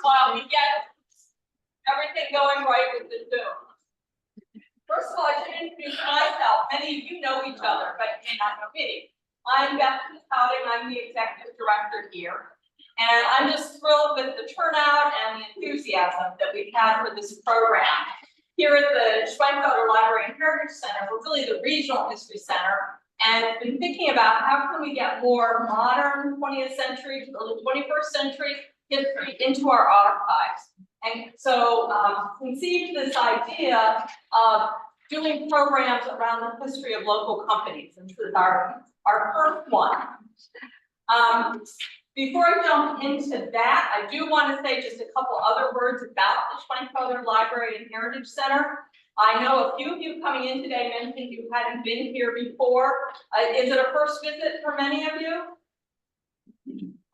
while we get everything going right with the Zoom. First of all, I should introduce myself. Many of you know each other, but you may not know me. I'm Beth Howding. I'm the executive director here. And I'm just thrilled with the turnout and the enthusiasm that we've had for this program. Here at the Schwenkfelder Library and Heritage Center, we're really the regional history center, and been thinking about how can we get more modern 20th century to early 21st century history into our archives. And so conceived this idea of doing programs around the history of local companies, and this is our first one. Before I jump into that, I do want to say just a couple other words about the Schwenkfelder Library and Heritage Center. I know a few of you coming in today mentioned you hadn't been here before. Is it a first visit for many of you?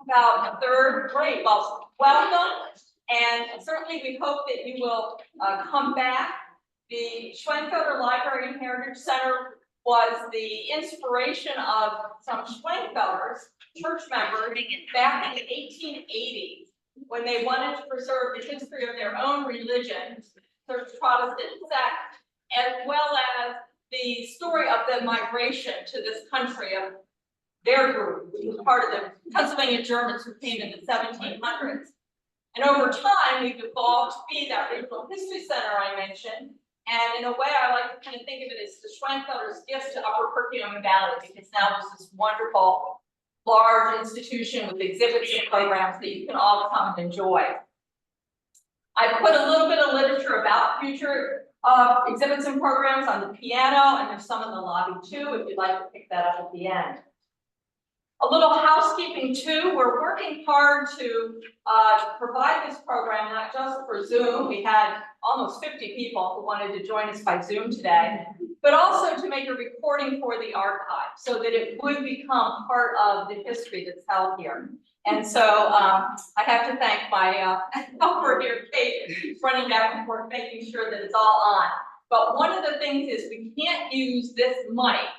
About a third. Great. Well, welcome. And certainly we hope that you will come back. The Schwenkfelder Library and Heritage Center was the inspiration of some Schwenkfelders, church members, back in the 1880s, when they wanted to preserve the history of their own religion, church Protestant sect, as well as the story of the migration to this country of their group, which was part of the Pennsylvania Germans who came in the 1700s. And over time, we've evolved to be that regional history center I mentioned. And in a way, I like to kind of think of it as the Schwenkfelder's gift to Upper Perkiomen Valley, because now there's this wonderful, large institution with exhibits and programs that you can all come and enjoy. I put a little bit of literature about future exhibits and programs on the piano, and there's some in the lobby too, if you'd like to pick that up at the end. A little housekeeping too, we're working hard to provide this program, not just for Zoom. We had almost 50 people who wanted to join us by Zoom today, but also to make a recording for the archive so that it would become part of the history that's held here. And so I have to thank my helper here, Kate, who's running back and forth, making sure that it's all on. But one of the things is we can't use this mic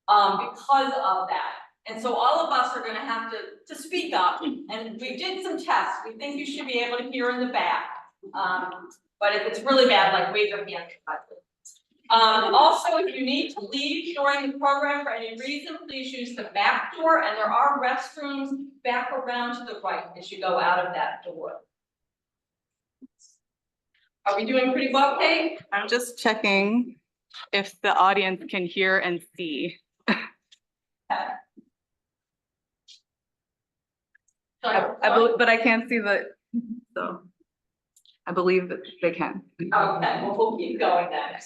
because of that. And so all of us are going to have to speak up, and we did some tests. We think you should be able to hear in the back, but if it's really bad, like wave your hand. Also, if you need to leave during the program for any reason, please use the back door, and there are restrooms back around to the right as you go out of that door. Are we doing pretty well, Kate? I'm just checking if the audience can hear and see. But I can't see so I believe that they can. Okay, well, we'll keep going then.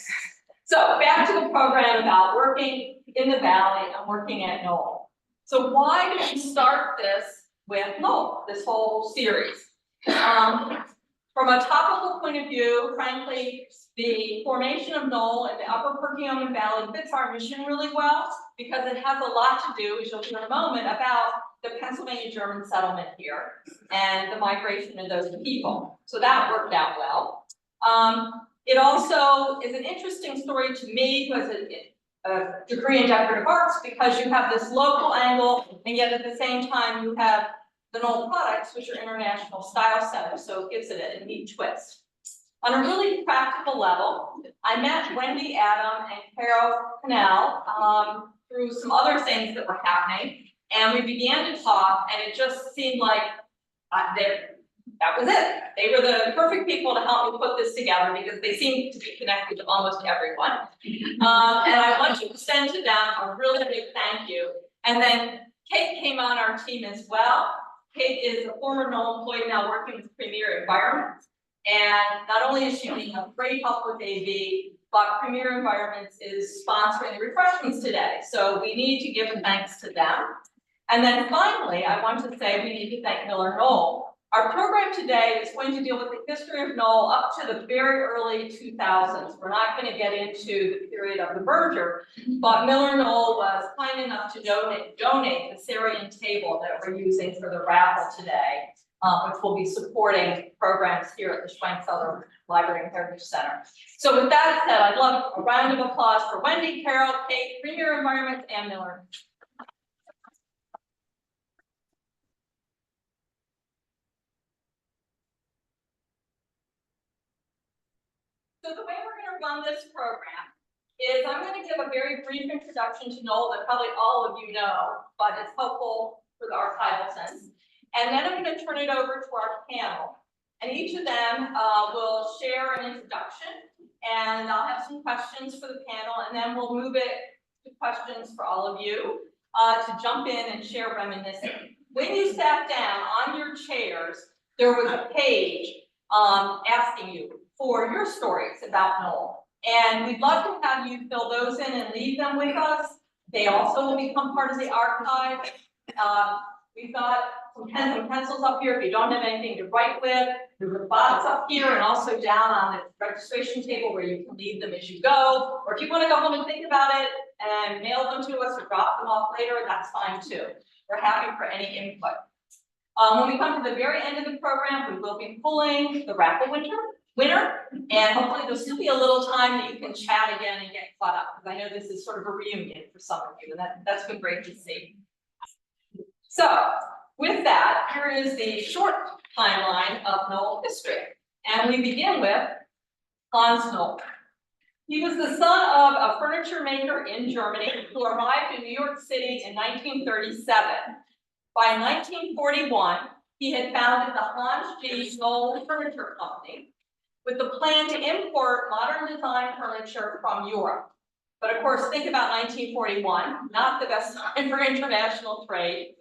So back to the program about working in the Valley and working at Knoll. So why did we start this with Knoll, this whole series? From a topical point of view, frankly, the formation of Knoll in the Upper Perkiomen Valley fits our mission really well, because it has a lot to do, as you'll hear in a moment, about the Pennsylvania German settlement here and the migration of those people. So that worked out well. It also is an interesting story to me, because a degree in decorative arts, because you have this local angle, and yet at the same time you have the Knoll products, which are international style centers, so it gives it a neat twist. On a really practical level, I met Wendy, Adam, and Carol Knoll through some other things that were happening, and we began to talk, and it just seemed like that was it. They were the perfect people to help me put this together, because they seem to be connected to almost everyone. And I want to extend to them a really big thank you. And then Kate came on our team as well. Kate is a former Knoll employee now working with Premier Environments. And not only is she being a great help with AV, but Premier Environments is sponsoring the refreshments today. So we need to give thanks to them. And then finally, I want to say we need to thank Miller Knoll. Our program today is going to deal with the history of Knoll up to the very early 2000s. We're not going to get into the period of the merger, but Miller Knoll was kind enough to donate the Syrian table that we're using for the raffle today, which will be supporting programs here at the Schwenkfelder Library and Heritage Center. So with that said, I'd love a round of applause for Wendy, Carol, Kate, Premier Environments, and Miller. So the way we're gonna run this program is I'm gonna give a very brief introduction to Knoll that probably all of you know, but it's helpful for the archival sense. And then I'm gonna turn it over to our panel. And each of them will share an introduction, and I'll have some questions for the panel, and then we'll move it to questions for all of you to jump in and share reminiscing. When you sat down on your chairs, there was a page asking you for your stories about Knoll. And we'd love to have you fill those in and leave them with us. They also will become part of the archive. We've got some pens and pencils up here if you don't have anything to write with. There's a box up here and also down on the registration table where you can leave them as you go. Or if you want to go home and think about it and mail them to us or drop them off later, that's fine too. We're happy for any input. When we come to the very end of the program, we will be pulling the raffle winner, and hopefully there'll still be a little time that you can chat again and get caught up, because I know this is sort of a reunion for some of you, and that's been great to see. So with that, here is the short timeline of Knoll history, and we begin with Hans Knoll. He was the son of a furniture maker in Germany who arrived in New York City in 1937. By 1941, he had founded the Hans G. Knoll Furniture Company with the plan to import modern design furniture from Europe. But of course, think about 1941, not the best time for international trade.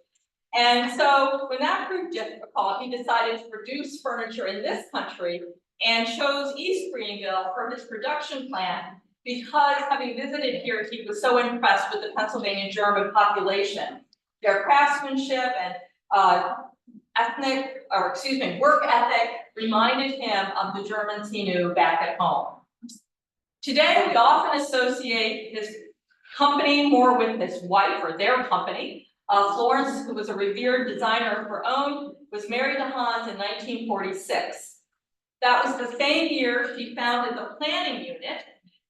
And so when that proved difficult, he decided to produce furniture in this country and chose East Greenville for his production plant because, having visited here, he was so impressed with the Pennsylvania German population. Their craftsmanship and work ethic reminded him of the Germans he knew back at home. Today, we often associate his company more with his wife, or their company. Florence, who was a revered designer of her own, was married to Hans in 1946. That was the same year she founded the planning unit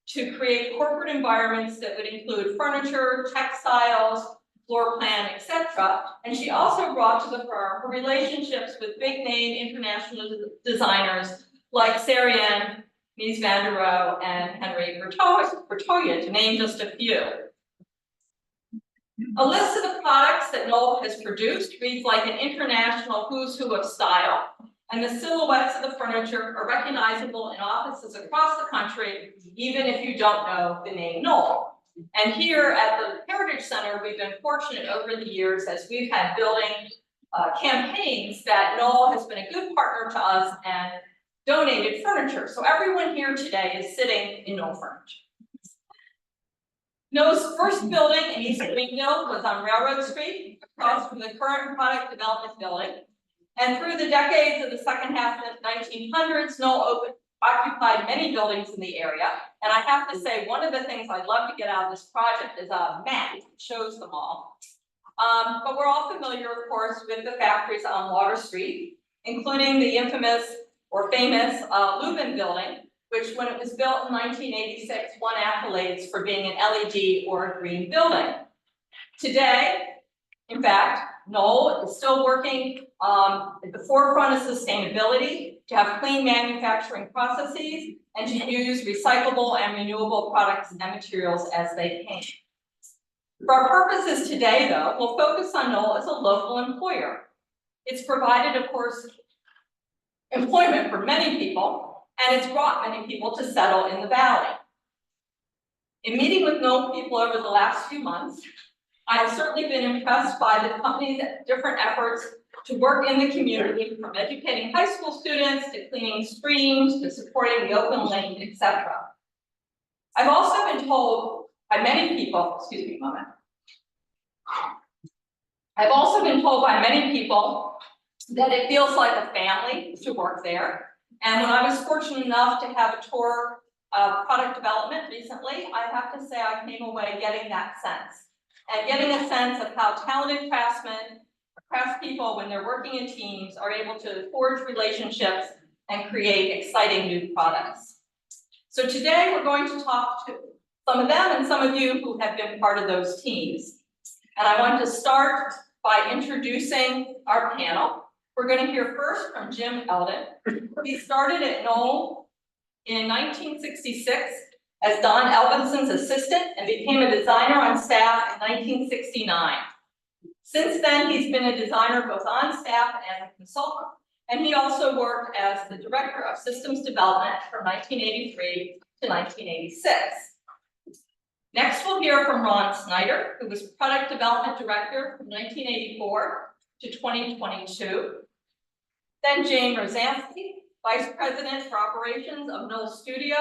to create corporate environments that would include furniture, textiles, floor plan, etc. And she also brought to the firm her relationships with big name international designers like Sarian, Mies van der Rohe, and Henry Bertoya, to name just a few. A list of the products that Knoll has produced reads like an international who's who of style, and the silhouettes of the furniture are recognizable in offices across the country, even if you don't know the name Knoll. And here at the Heritage Center, we've been fortunate over the years as we've had building campaigns that Knoll has been a good partner to us and donated furniture. So everyone here today is sitting in Knoll furniture. Knoll's first building in East Greenville was on Railroad Street, across from the current product development building. And through the decades of the second half of the 1900s, Knoll occupied many buildings in the area. And I have to say, one of the things I'd love to get out of this project is a map that shows them all. But we're all familiar, of course, with the factories on Water Street, including the infamous or famous Lubin building, which when it was built in 1986, won accolades for being an LED or a green building. Today, in fact, Knoll is still working at the forefront of sustainability, to have clean manufacturing processes, and to use recyclable and renewable products and materials as they can. For our purposes today, though, we'll focus on Knoll as a local employer. It's provided, of course, employment for many people, and it's brought many people to settle in the valley. In meeting with Knoll people over the last few months, I've certainly been impressed by the company's different efforts to work in the community, from educating high school students to cleaning streams to supporting the open lane, etc. I've also been told by many people, excuse me a moment. I've also been told by many people that it feels like a family to work there. And when I was fortunate enough to have a tour of product development recently, I have to say I came away getting that sense. And getting a sense of how talented craftspeople, when they're working in teams, are able to forge relationships and create exciting new products. So today we're going to talk to some of them and some of you who have been part of those teams. And I want to start by introducing our panel. We're going to hear first from Jim Eldon. He started at Knoll in 1966 as Don Elvinson's assistant and became a designer on staff in 1969. Since then, he's been a designer both on staff and as a consultant, and he also worked as the director of systems development from 1983 to 1986. Next, we'll hear from Ron Snyder, who was product development director from 1984 to 2022. Then Jane Rosansky, vice president for operations of Knoll Studio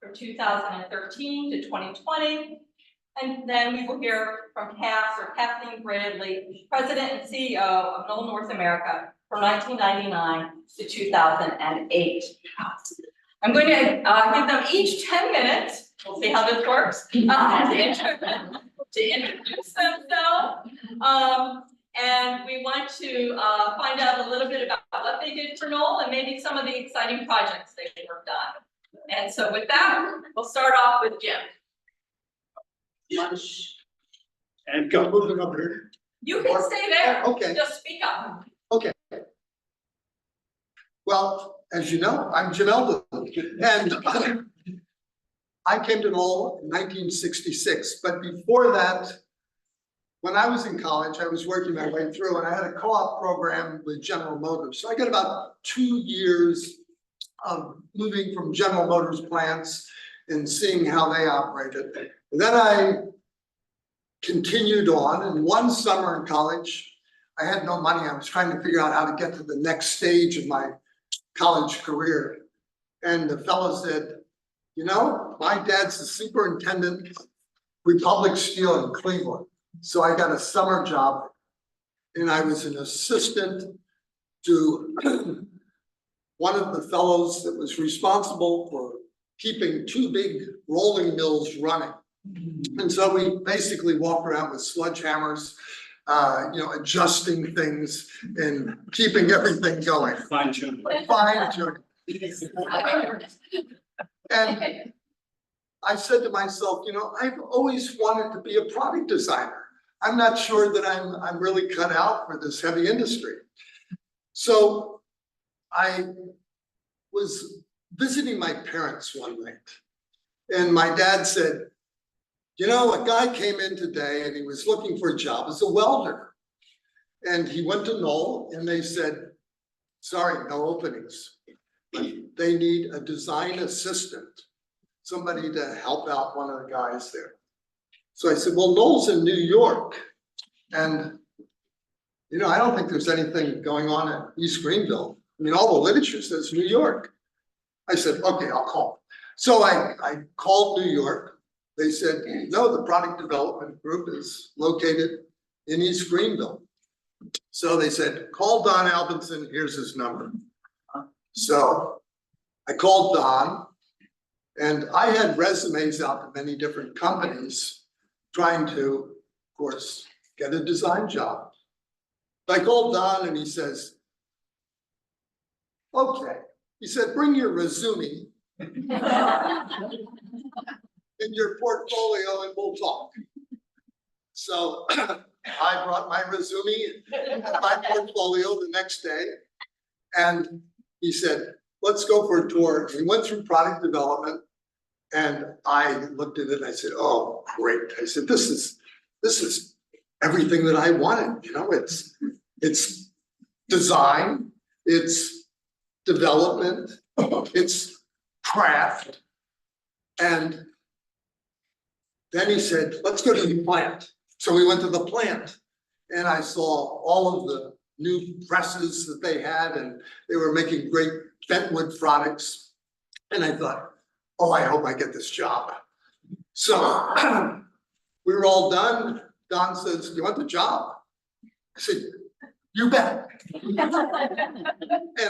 from 2013 to 2020. And then we will hear from Kathleen Bradley, president and CEO of Knoll North America from 1999 to 2008. I'm going to give them each 10 minutes. We'll see how this works. To introduce themselves. And we want to find out a little bit about what they did for Knoll and maybe some of the exciting projects they worked on. And so with that, we'll start off with Jim. And go. Moving over here. You can stay there. Okay. Just speak up. Okay. Well, as you know, I'm Jim Eldon, and I came to Knoll in 1966. But before that, when I was in college, I was working my way through, and I had a co-op program with General Motors. So I got about 2 years of moving from General Motors plants and seeing how they operated. And then I continued on, and one summer in college, I had no money. I was trying to figure out how to get to the next stage of my college career. And the fellow said, you know, my dad's the superintendent of Republic Steel in Cleveland. So I got a summer job, and I was an assistant to one of the fellows that was responsible for keeping 2 big rolling mills running. And so we basically walked around with sledgehammers, adjusting things and keeping everything going. Fine tuning. Fine tuning. And I said to myself, you know, I've always wanted to be a product designer. I'm not sure that I'm really cut out for this heavy industry. So I was visiting my parents one night, and my dad said, you know, a guy came in today and he was looking for a job as a welder. And he went to Knoll and they said, sorry, no openings. But they need a design assistant, somebody to help out one of the guys there. So I said, well, Knoll's in New York. And, you know, I don't think there's anything going on at East Greenville. I mean, all the literature says New York. I said, okay, I'll call. So I called New York. They said, no, the product development group is located in East Greenville. So they said, call Don Albinson, here's his number. So I called Don, and I had resumes out to many different companies trying to, of course, get a design job. I called Don and he says, okay. He said, bring your resume in your portfolio and we'll talk. So I brought my resume and my portfolio the next day, and he said, let's go for a tour. We went through product development, and I looked at it and I said, oh, great. I said, this is everything that I wanted. You know, it's design, it's development, it's craft. And then he said, let's go to the plant. So we went to the plant, and I saw all of the new presses that they had, and they were making great bentwood products. And I thought, oh, I hope I get this job. So we were all done. Don says, do you want the job? I said, you bet. And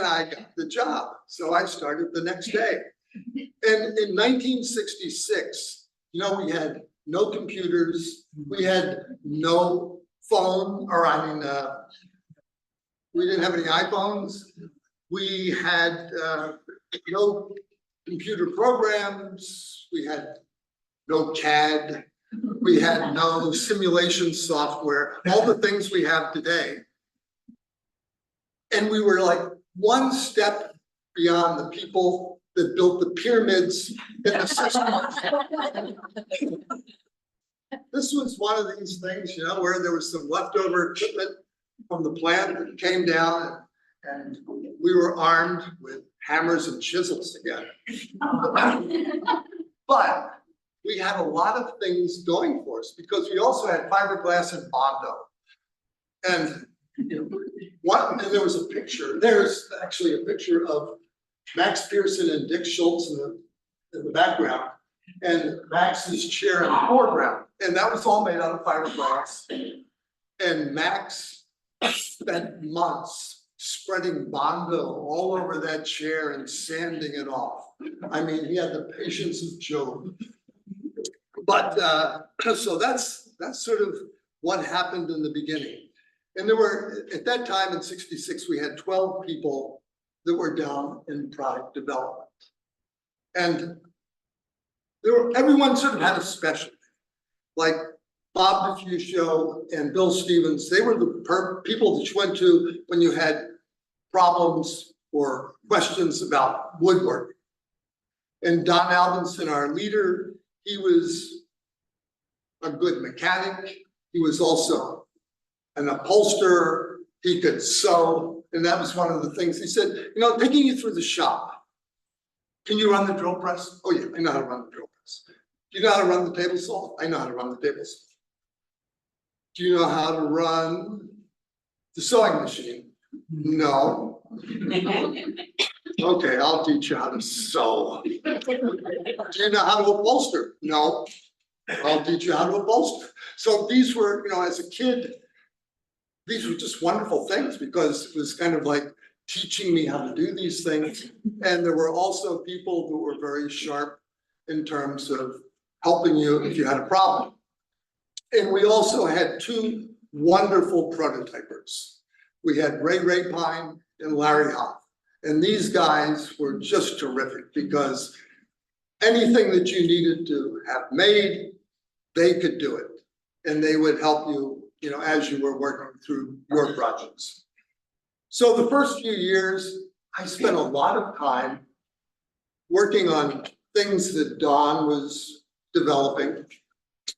I got the job. So I started the next day. And in 1966, you know, we had no computers, we had no phone, we didn't have any iPhones. We had no computer programs, we had no CAD, we had no simulation software, all the things we have today. And we were like one step beyond the people that built the pyramids in the system. This was one of these things, you know, where there was some leftover equipment from the plant that came down and we were armed with hammers and chisels together. But we had a lot of things going for us because we also had fiberglass and Bondo. And and there was a picture, there's actually a picture of Max Pearson and Dick Schultz in the background, and Max's chair in the foreground. And that was all made out of fiberglass. And Max spent months spreading Bondo all over that chair and sanding it off. I mean, he had the patience of Job. But so that's sort of what happened in the beginning. And there were, at that time in '66, we had 12 people that were down in product development. And everyone sort of had a specialty. Like Bob DeFuscio and Bill Stevens, they were the people that you went to when you had problems or questions about woodworking. And Don Alvinson, our leader, he was a good mechanic. He was also an upholsterer. He could sew. And that was one of the things he said, you know, taking you through the shop. Can you run the drill press? Oh yeah, I know how to run the drill press. Do you know how to run the table saw? I know how to run the table saw. Do you know how to run the sewing machine? No. Okay, I'll teach you how to sew. Do you know how to upholster? No. I'll teach you how to upholster. So these were, you know, as a kid, these were just wonderful things because it was kind of like teaching me how to do these things. And there were also people who were very sharp in terms of helping you if you had a problem. And we also had two wonderful prototypers. We had Ray Pine and Larry Hoff. And these guys were just terrific because anything that you needed to have made, they could do it. And they would help you, you know, as you were working through your projects. So the first few years, I spent a lot of time working on things that Don was developing.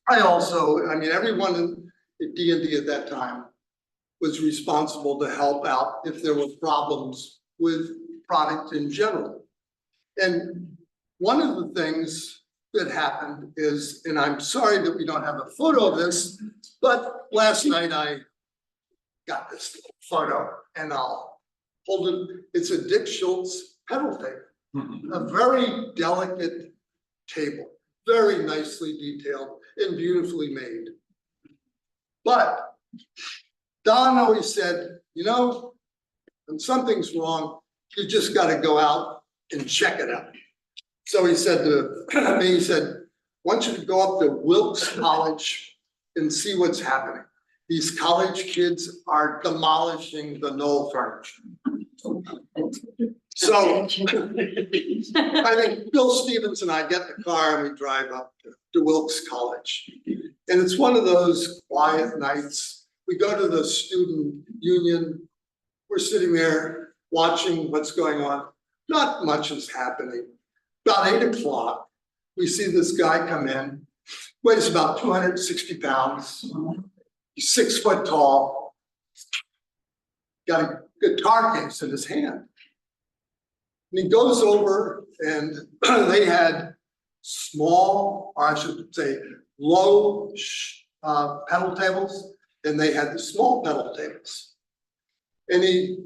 I mean, everyone at D&D at that time was responsible to help out if there were problems with product in general. And one of the things that happened is, and I'm sorry that we don't have a photo of this, but last night I got this photo and I'll hold it. It's a Dick Schultz pedal table, a very delicate table, very nicely detailed and beautifully made. But Don always said, you know, when something's wrong, you just got to go out and check it out. So he said to me, he said, I want you to go up to Wilkes College and see what's happening. These college kids are demolishing the Knoll furniture. So I think Bill Stevens and I get in the car and we drive up to Wilkes College. And it's one of those quiet nights. We go to the student union. We're sitting there watching what's going on. Not much is happening. About 8 o'clock, we see this guy come in, weighs about 260 pounds. He's 6 foot tall. Got a guitar case in his hand. And he goes over and they had small, or I should say, low pedal tables, and they had the small pedal tables. And he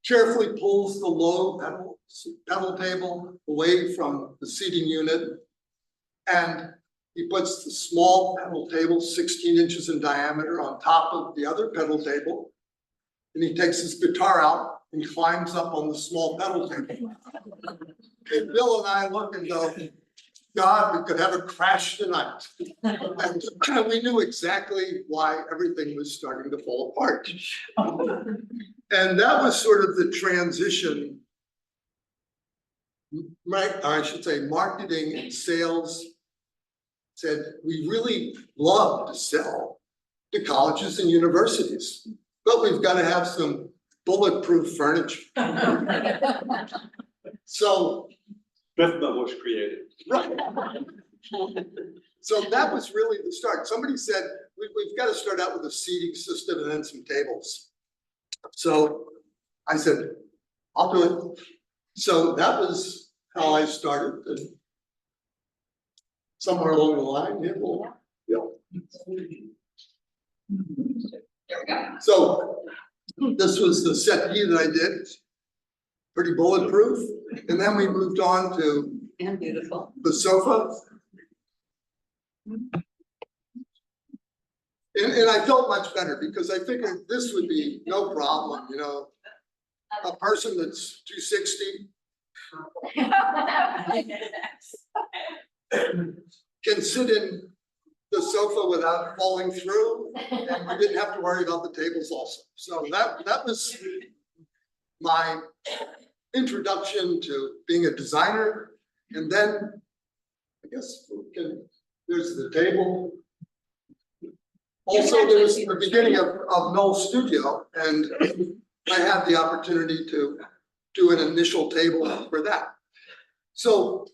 carefully pulls the low pedal table away from the seating unit, and he puts the small pedal table, 16 inches in diameter, on top of the other pedal table. And he takes his guitar out and climbs up on the small pedal table. And Bill and I look and go, God, we could have a crash tonight. And we knew exactly why everything was starting to fall apart. And that was sort of the transition, right? Or I should say marketing and sales said, we really love to sell to colleges and universities, but we've got to have some bulletproof furniture. So Myth that was created. Right. So that was really the start. Somebody said, we've got to start out with a seating system and then some tables. So I said, I'll do it. So that was how I started. And somewhere along the line, yeah, well, yeah. There we go. So this was the settee that I did. Pretty bulletproof. And then we moved on to And beautiful. the sofa. And I felt much better because I figured this would be no problem, you know. A person that's 260 can sit in the sofa without falling through, and we didn't have to worry about the tables also. So that was my introduction to being a designer. And then I guess there's the table. Also, there was the beginning of Knoll Studio, and I had the opportunity to do an initial table for that. So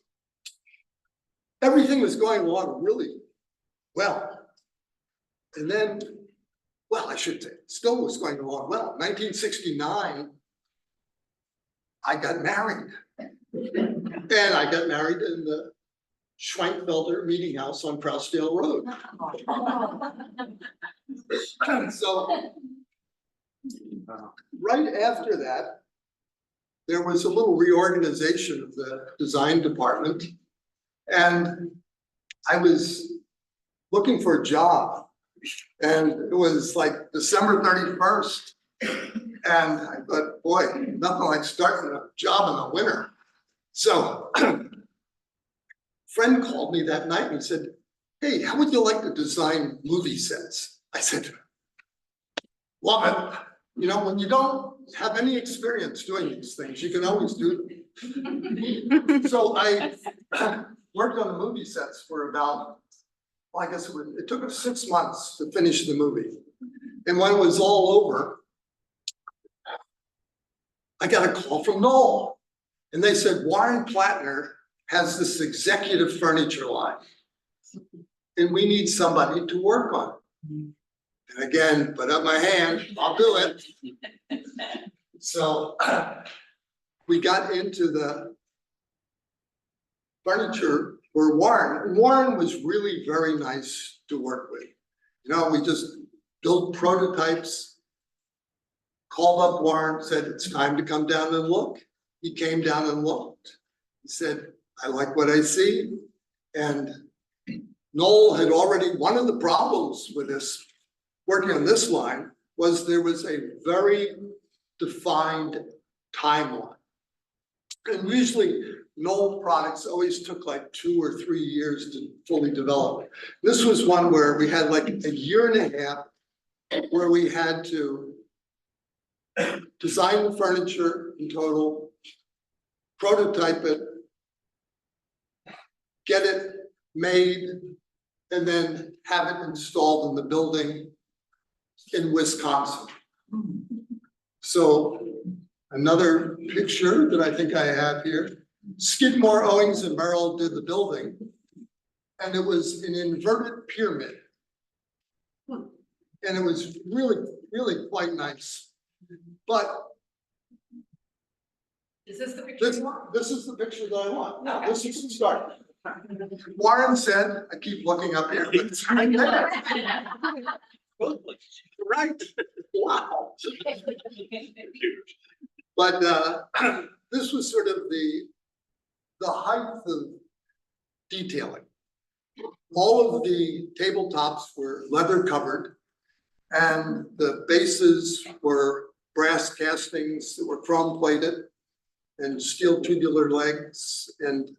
everything was going along really well. And then, well, I should say, it still was going along well. 1969, I got married. And I got married in the Schwenkfelder Meeting House on Crousdale Road. So right after that, there was a little reorganization of the design department. And I was looking for a job. And it was like December 31st. And I thought, boy, nothing like starting a job in the winter. So a friend called me that night and said, hey, how would you like to design movie sets? I said, love it. You know, when you don't have any experience doing these things, you can always do them. So I worked on the movie sets for about, well, I guess it took us 6 months to finish the movie. And when it was all over, I got a call from Knoll. And they said, Warren Plattner has this executive furniture line. And we need somebody to work on it. And again, put up my hand, I'll do it. So we got into the furniture for Warren. And Warren was really very nice to work with. You know, we just built prototypes, called up Warren, said, it's time to come down and look. He came down and looked. He said, I like what I see. And Knoll had already, one of the problems with this, working on this line, was there was a very defined timeline. And usually Knoll products always took like 2 or 3 years to fully develop. This was one where we had like a year and a half where we had to design the furniture in total, prototype it, get it made, and then have it installed in the building in Wisconsin. So another picture that I think I have here, Skidmore, Owings and Merrill did the building, and it was an inverted pyramid. And it was really, really quite nice. But Is this the picture you want? this is the picture that I want. Now, Okay. this is the start. Warren said, I keep looking up here, but it's right there. Right, wow. But this was sort of the height of detailing. All of the tabletops were leather covered, and the bases were brass castings that were chrome plated, and steel tubular legs and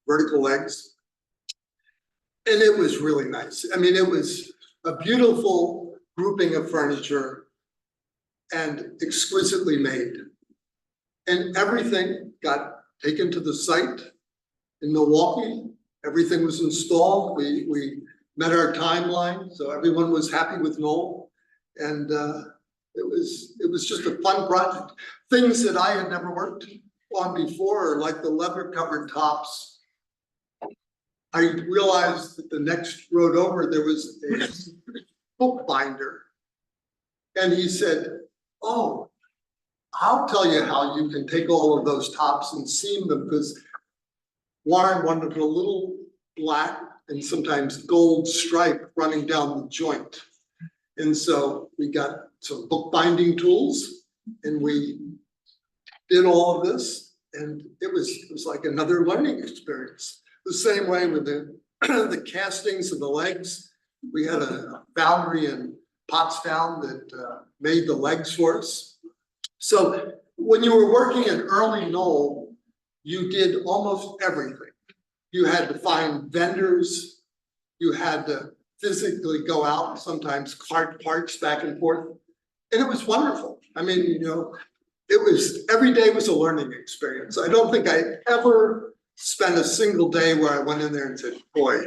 vertical legs. And it was really nice. I mean, it was a beautiful grouping of furniture and exquisitely made. And everything got taken to the site in Milwaukee. Everything was installed. We met our timeline, so everyone was happy with Knoll. And it was just a fun project. Things that I had never worked on before, like the leather covered tops. I realized that the next road over, there was a book binder. And he said, oh, I'll tell you how you can take all of those tops and seam them, because Warren wanted a little black and sometimes gold stripe running down the joint. And so we got some bookbinding tools and we did all of this, and it was like another learning experience. The same way with the the castings of the legs. We had a foundry in Pottstown that made the legs for us. So when you were working in early Knoll, you did almost everything. You had to find vendors, you had to physically go out and sometimes cart parts back and forth. And it was wonderful. I mean, you know, it was, every day was a learning experience. I don't think I ever spent a single day where I went in there and said, boy,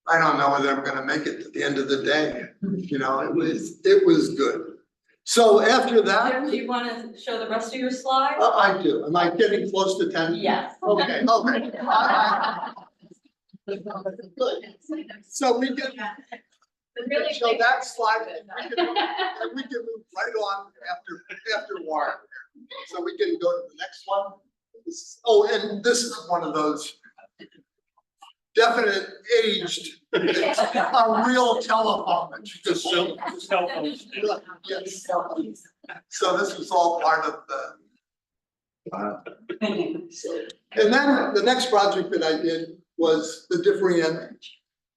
I don't know whether I'm gonna make it to the end of the day. You know, it was good. So after that, Jim, do you want to show the rest of your slide? I do. Am I getting close to 10? Yes. Okay, okay. So we can, show that slide, and we can move right on after Warren. So we can go to the next one. Oh, and this is one of those definite aged, a real telephone that you just show. Yes. So this was all part of the. And then the next project that I did was the different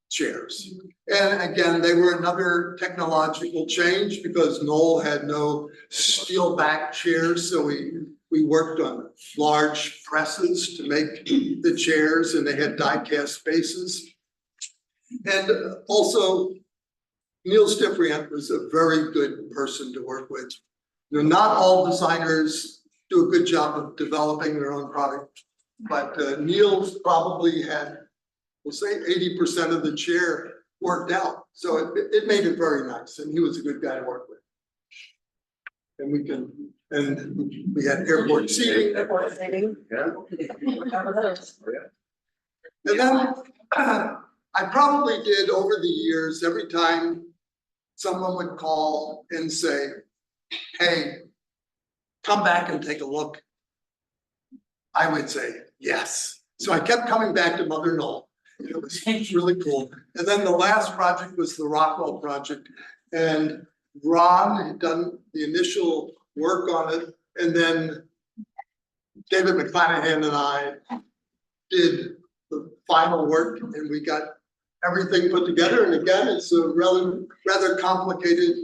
chairs. And again, they were another technological change because Knoll had no steel back chairs. So we worked on large presses to make the chairs, and they had die cast bases. And also Neil Stiffriant was a very good person to work with. You know, not all designers do a good job of developing their own product, but Neil's probably had, we'll say 80% of the chair worked out. So it made it very nice, and he was a good guy to work with. And we had airport seating. Yeah. And then I probably did over the years, every time someone would call and say, hey, come back and take a look, I would say yes. So I kept coming back to Mother Knoll. It was really cool. And then the last project was the Rockwell project. And Ron had done the initial work on it. And then David McClanahan and I did the final work, and we got everything put together. And again, it's a rather complicated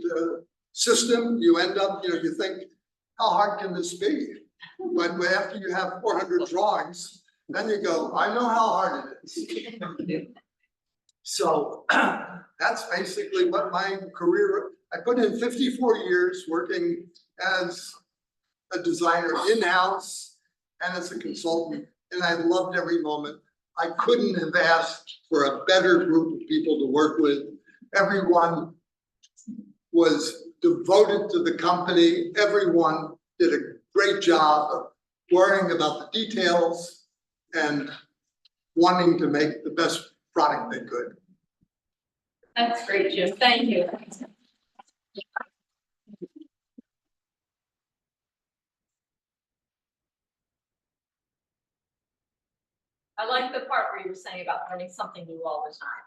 system. You end up, you know, you think, how hard can this be? But after you have 400 drawings, then you go, I know how hard it is. So that's basically what my career, I put in 54 years working as a designer in-house and as a consultant, and I loved every moment. I couldn't have asked for a better group of people to work with. Everyone was devoted to the company. Everyone did a great job of worrying about the details and wanting to make the best product they could. That's great, Jim. Thank you. I like the part where you were saying about learning something new all the time.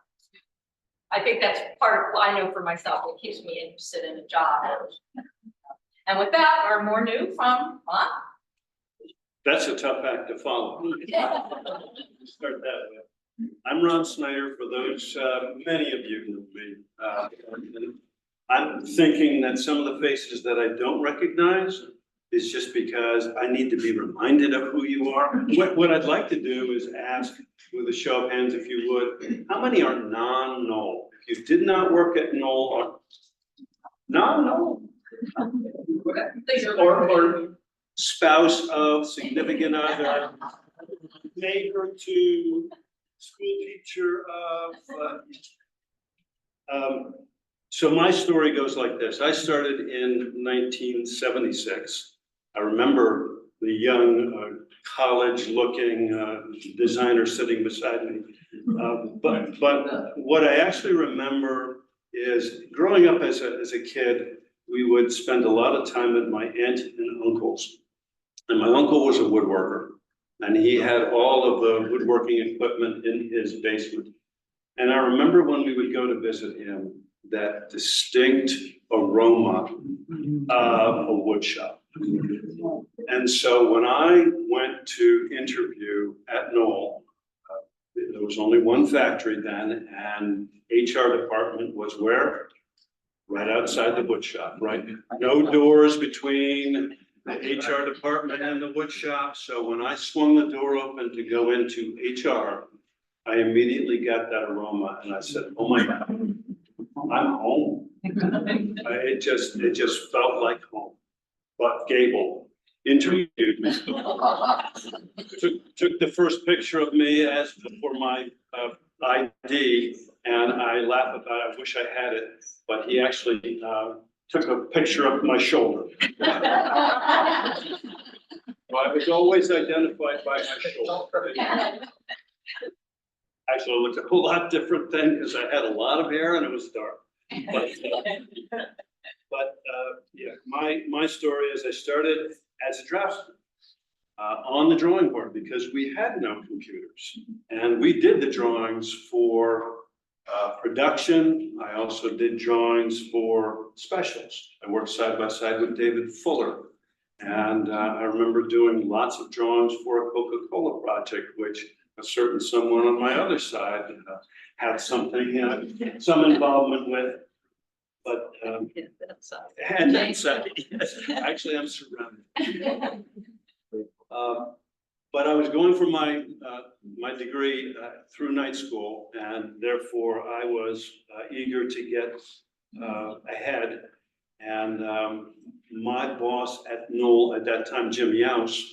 I think that's part of what I know for myself. It keeps me interested in a job. And with that, our more new from Ron. That's a tough act to follow. Start that way. I'm Ron Snyder, for those, many of you know me. I'm thinking that some of the faces that I don't recognize is just because I need to be reminded of who you are. What I'd like to do is ask, with a show of hands, if you would, how many are non-Knoll? If you did not work at Knoll, or non-Knoll? Or spouse of, significant other, neighbor to, school teacher of. So my story goes like this. I started in 1976. I remember the young, college-looking, designer sitting beside me. But what I actually remember is growing up as a kid, we would spend a lot of time at my aunt and uncle's. And my uncle was a woodworker, and he had all of the woodworking equipment in his basement. And I remember when we would go to visit him, that distinct aroma of a wood shop. And so when I went to interview at Knoll, there was only one factory then, and HR department was where? Right outside the wood shop, right? No doors between the HR department and the wood shop. So when I swung the door open to go into HR, I immediately got that aroma and I said, oh my God, I'm home. It just felt like home. But Gable interviewed me. Took the first picture of me as for my ID, and I laugh about it. I wish I had it, but he actually took a picture of my shoulder. Well, I was always identified by my shoulder. Actually, it looked a whole lot different then because I had a lot of hair and it was dark. But yeah, my story is I started as a draftsman on the drawing board because we had no computers. And we did the drawings for production. I also did drawings for specials. I worked side by side with David Fuller. And I remember doing lots of drawings for a Coca-Cola project, which a certain someone on my other side had something, some involvement with. But and that's yes, actually I'm surrounded. But I was going for my my degree through night school, and therefore I was eager to get ahead. And my boss at Knoll at that time, Jim Youse,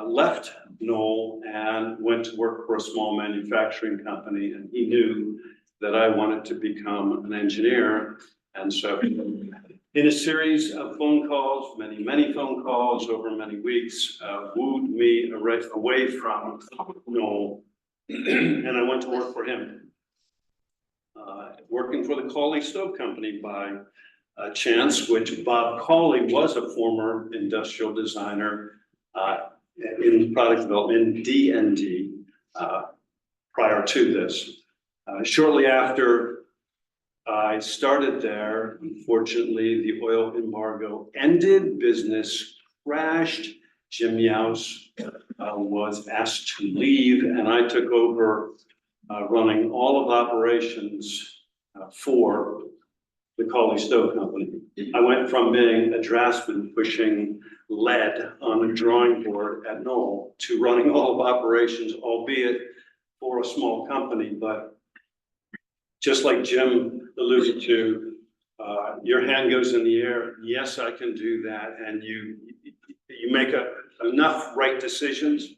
left Knoll and went to work for a small manufacturing company, and he knew that I wanted to become an engineer. And so in a series of phone calls, many phone calls over many weeks, wooed me away from Knoll, and I went to work for him. Working for the Cawley Stove Company by chance, which Bob Cawley was a former industrial designer in product development, D&D, prior to this. Shortly after I started there, unfortunately, the oil embargo ended, business crashed. Jim Youse was asked to leave, and I took over running all of operations for the Cawley Stove Company. I went from being a draftsman pushing lead on a drawing board at Knoll to running all of operations, albeit for a small company, but just like Jim alluded to, your hand goes in the air. Yes, I can do that. And you make enough right decisions,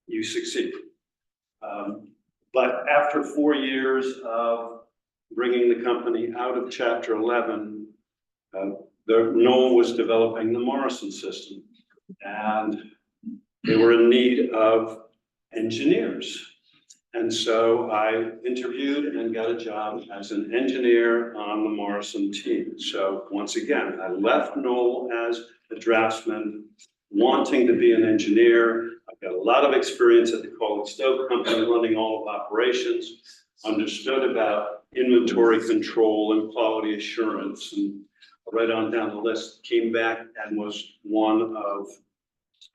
you succeed. But after 4 years of bringing the company out of Chapter 11, Knoll was developing the Morrison system, and they were in need of engineers. And so I interviewed and got a job as an engineer on the Morrison team. So once again, I left Knoll as a draftsman, wanting to be an engineer. I've got a lot of experience at the Cawley Stove Company running all of operations, understood about inventory control and quality assurance, and right on down the list, came back and was one of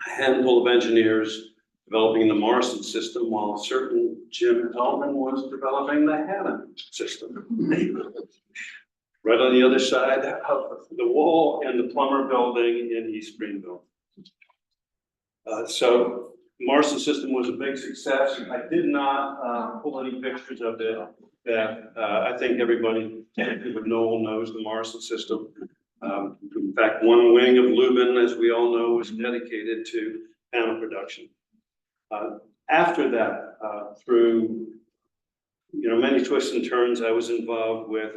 a handful of engineers developing the Morrison system, while a certain Jim Ellman was developing the Hannon system. Right on the other side of the wall in the Plummer building in East Greenville. So Morrison system was a big success. I did not pull any pictures of it. That I think everybody who would know knows the Morrison system. In fact, one wing of Lubin, as we all know, was dedicated to panel production. After that, through many twists and turns, I was involved with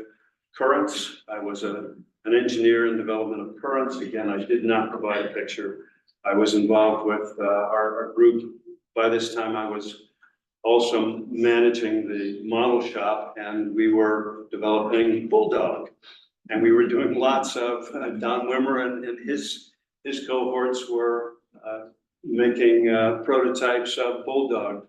currents. I was an engineer in development of currents. Again, I did not provide a picture. I was involved with our group. By this time, I was also managing the model shop, and we were developing Bulldog. And we were doing lots of, Don Wimmer and his cohorts were making prototypes of Bulldog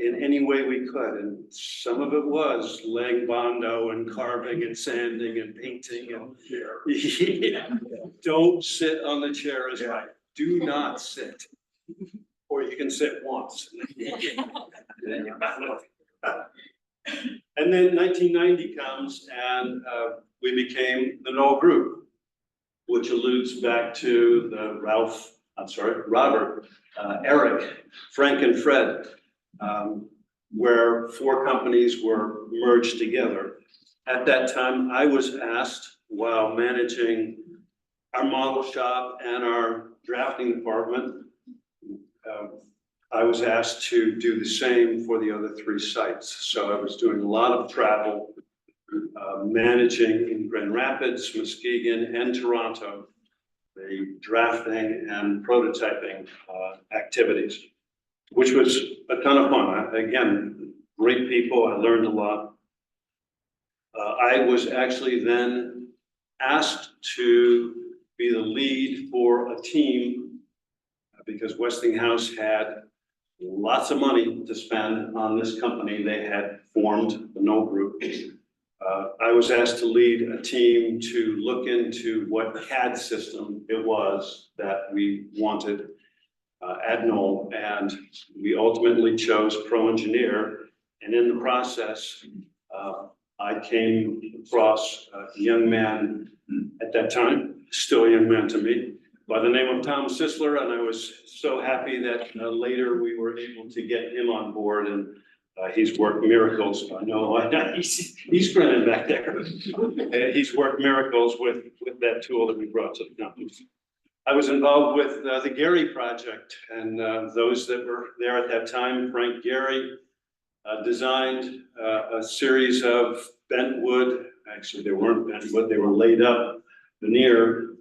in any way we could. And some of it was laying Bondo and carving and sanding and painting and. Yeah. Don't sit on the chair is right. Do not sit. Or you can sit once. And then 1990 comes and we became the Knoll Group, which alludes back to the Robert, Eric, Frank and Fred, where 4 companies were merged together. At that time, I was asked, while managing our model shop and our drafting department, I was asked to do the same for the other 3 sites. So I was doing a lot of travel, managing in Grand Rapids, Muskegon, and Toronto, the drafting and prototyping activities, which was a ton of fun. Again, great people. I learned a lot. I was actually then asked to be the lead for a team because Westinghouse had lots of money to spend on this company. They had formed the Knoll Group. I was asked to lead a team to look into what CAD system it was that we wanted at Knoll, and we ultimately chose Pro Engineer. And in the process, I came across a young man at that time, still a young man to me, by the name of Tom Sisler, and I was so happy that later we were able to get him on board, and he's worked miracles. I know he's grinning back there. He's worked miracles with that tool that we brought to the company. I was involved with the Gehry project, and those that were there at that time, Frank Gehry designed a series of bent wood. Actually, they weren't bent wood; they were laid up veneer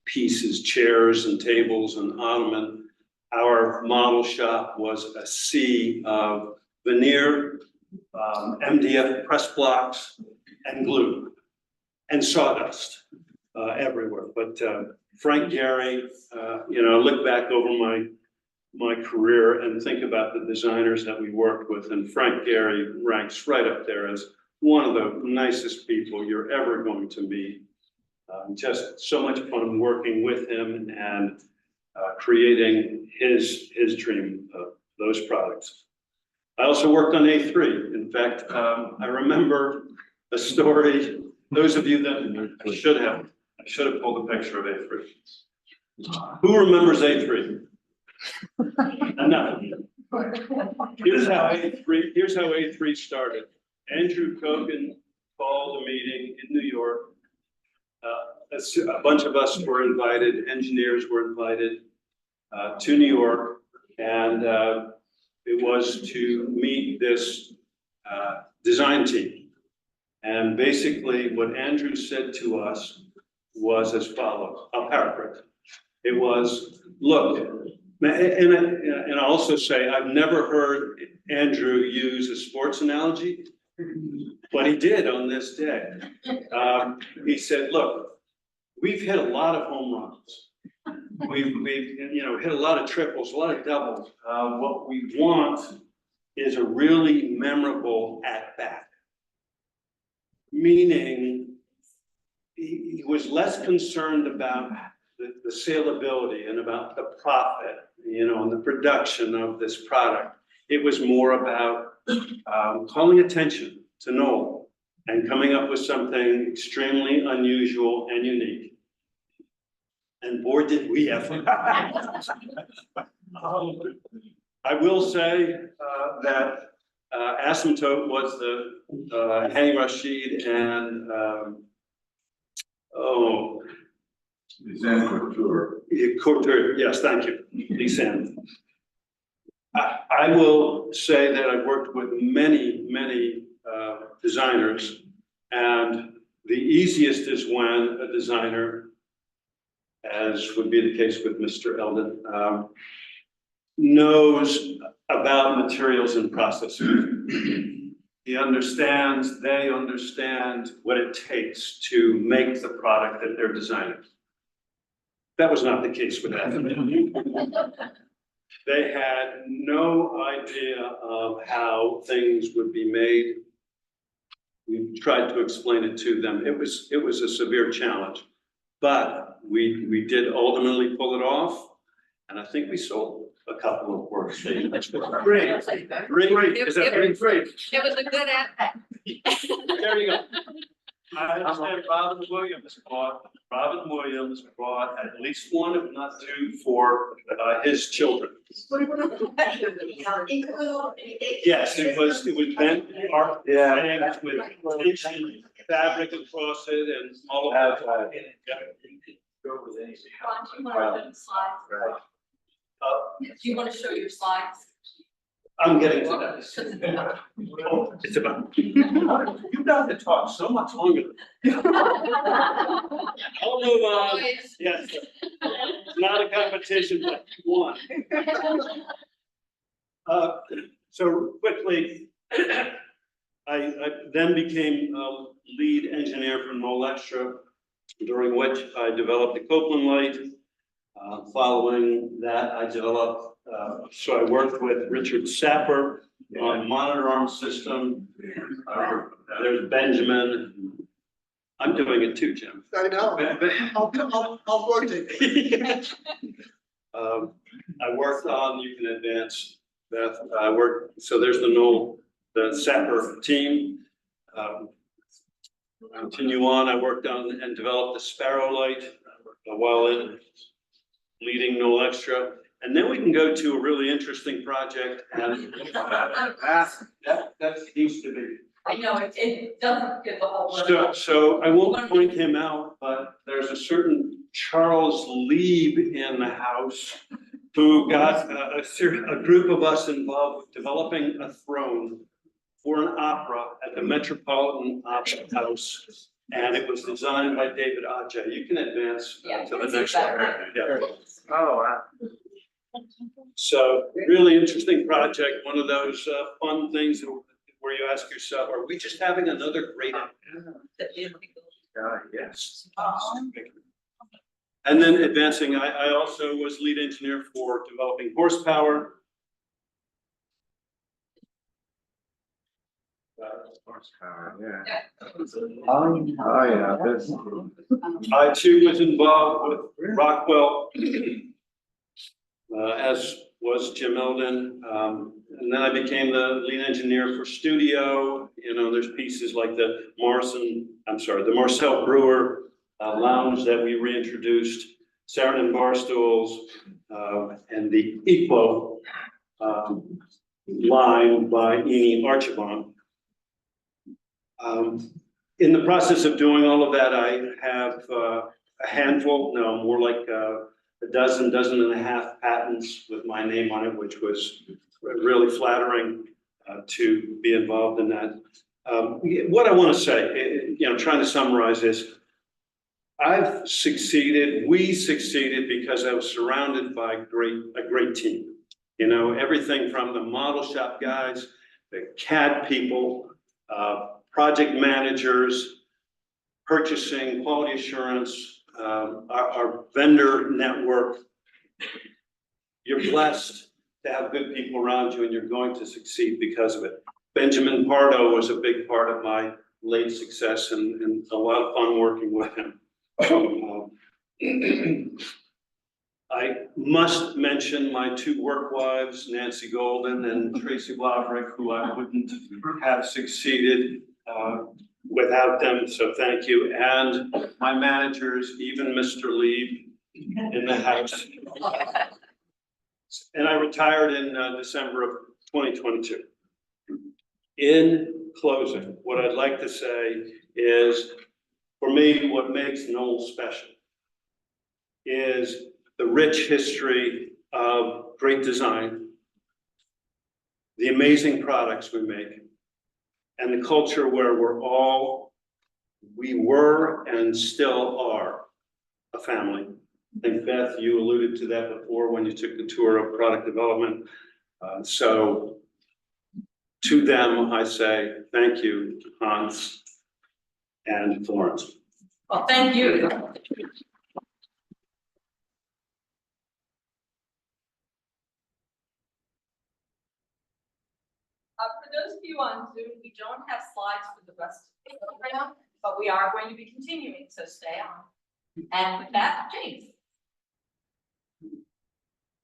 pieces, chairs and tables and ottoman. Our model shop was a sea of veneer, MDF press blocks, and glue, and sawdust everywhere. But Frank Gehry, look back over my career and think about the designers that we worked with, and Frank Gehry ranks right up there as one of the nicest people you're ever going to meet. Just so much fun working with him and creating his dream of those products. I also worked on A3. In fact, I remember a story. Those of you that I should have pulled a picture of A3. Who remembers A3? Enough. Here's how A3 started. Andrew Kogan called a meeting in New York. A bunch of us were invited, engineers were invited to New York, and it was to meet this design team. And basically what Andrew said to us was as follows. I'll paraphrase. It was, look, and I'll also say, I've never heard Andrew use a sports analogy, but he did on this day. He said, look, we've hit a lot of home runs. We've hit a lot of triples, a lot of doubles. What we want is a really memorable at-bat. Meaning, he was less concerned about the saleability and about the profit, and the production of this product. It was more about calling attention to Knoll and coming up with something extremely unusual and unique. And boy, did we ever. I will say that Asymptote was the Hani Rashid and Lisanne Couture, yes, thank you, Lisanne. I will say that I've worked with many designers, and the easiest is when a designer as would be the case with Mr. Eldon, knows about materials and processes. He understands, they understand what it takes to make the product that they're designing. That was not the case with Avenue. They had no idea of how things would be made. We tried to explain it to them. It was a severe challenge, but we did ultimately pull it off. And I think we sold a couple of workstations. Great. Is that great? It was a good ad. There you go. I understand Robin Williams bought at least one, if not two, for his children. Yes, it was bent art, with tension fabric across it and all of that. Ron, do you want to show the slides? Do you want to show your slides? I'm getting to that. It's about. You got to talk so much longer. I'll move on. Yes. It's not a competition, but you won. So quickly, I then became a lead engineer for Knoll, during which I developed the Copeland light. Following that, I developed, so I worked with Richard Sapper on the monitor arm system. There's Benjamin. I'm doing it too, Jim. I know, I'll rotate. I worked on, you can advance, Beth, so there's the Knoll, the Sapper team. Continue on, I worked on and developed the Sparrow light while in leading Knoll. And then we can go to a really interesting project, and that used to be. I know, it doesn't give the whole. So I won't point him out, but there's a certain Charles Lieb in the house who got a group of us involved with developing a throne for an opera at the Metropolitan Opera House. And it was designed by David Ajay. You can advance to the next one. Yeah. Oh, wow. So really interesting project, one of those fun things where you ask yourself, are we just having another great? Yes. And then advancing, I also was lead engineer for developing horsepower. Horsepower, yeah. Oh, yeah, this. I too was involved with Rockwell, as was Jim Eldon. And then I became the lead engineer for studio. You know, there's pieces like the Marcel Brewer lounge that we reintroduced, Saarinen bar stools, and the Equo line by Eni Archibald. In the process of doing all of that, I have a handful, no, more like a dozen and a half patents with my name on it, which was really flattering to be involved in that. What I want to say, trying to summarize is, I've succeeded, we succeeded because I was surrounded by a great team. You know, everything from the model shop guys, the CAD people, project managers, purchasing, quality assurance, our vendor network. You're blessed to have good people around you, and you're going to succeed because of it. Benjamin Pardo was a big part of my late success, and a lot of fun working with him. I must mention my two work wives, Nancy Golden and Tracy Blaverick, who I wouldn't have succeeded without them, so thank you. And my managers, even Mr. Lieb in the house. And I retired in December of 2022. In closing, what I'd like to say is, for me, what makes Knoll special is the rich history of great design, the amazing products we make, and the culture where we were and still are a family. I think Beth, you alluded to that before when you took the tour of product development. So to them, I say, thank you, Hans and Florence. Well, thank you. For those of you on Zoom, we don't have slides for the rest of the program, but we are going to be continuing, so stay on. And with that, James.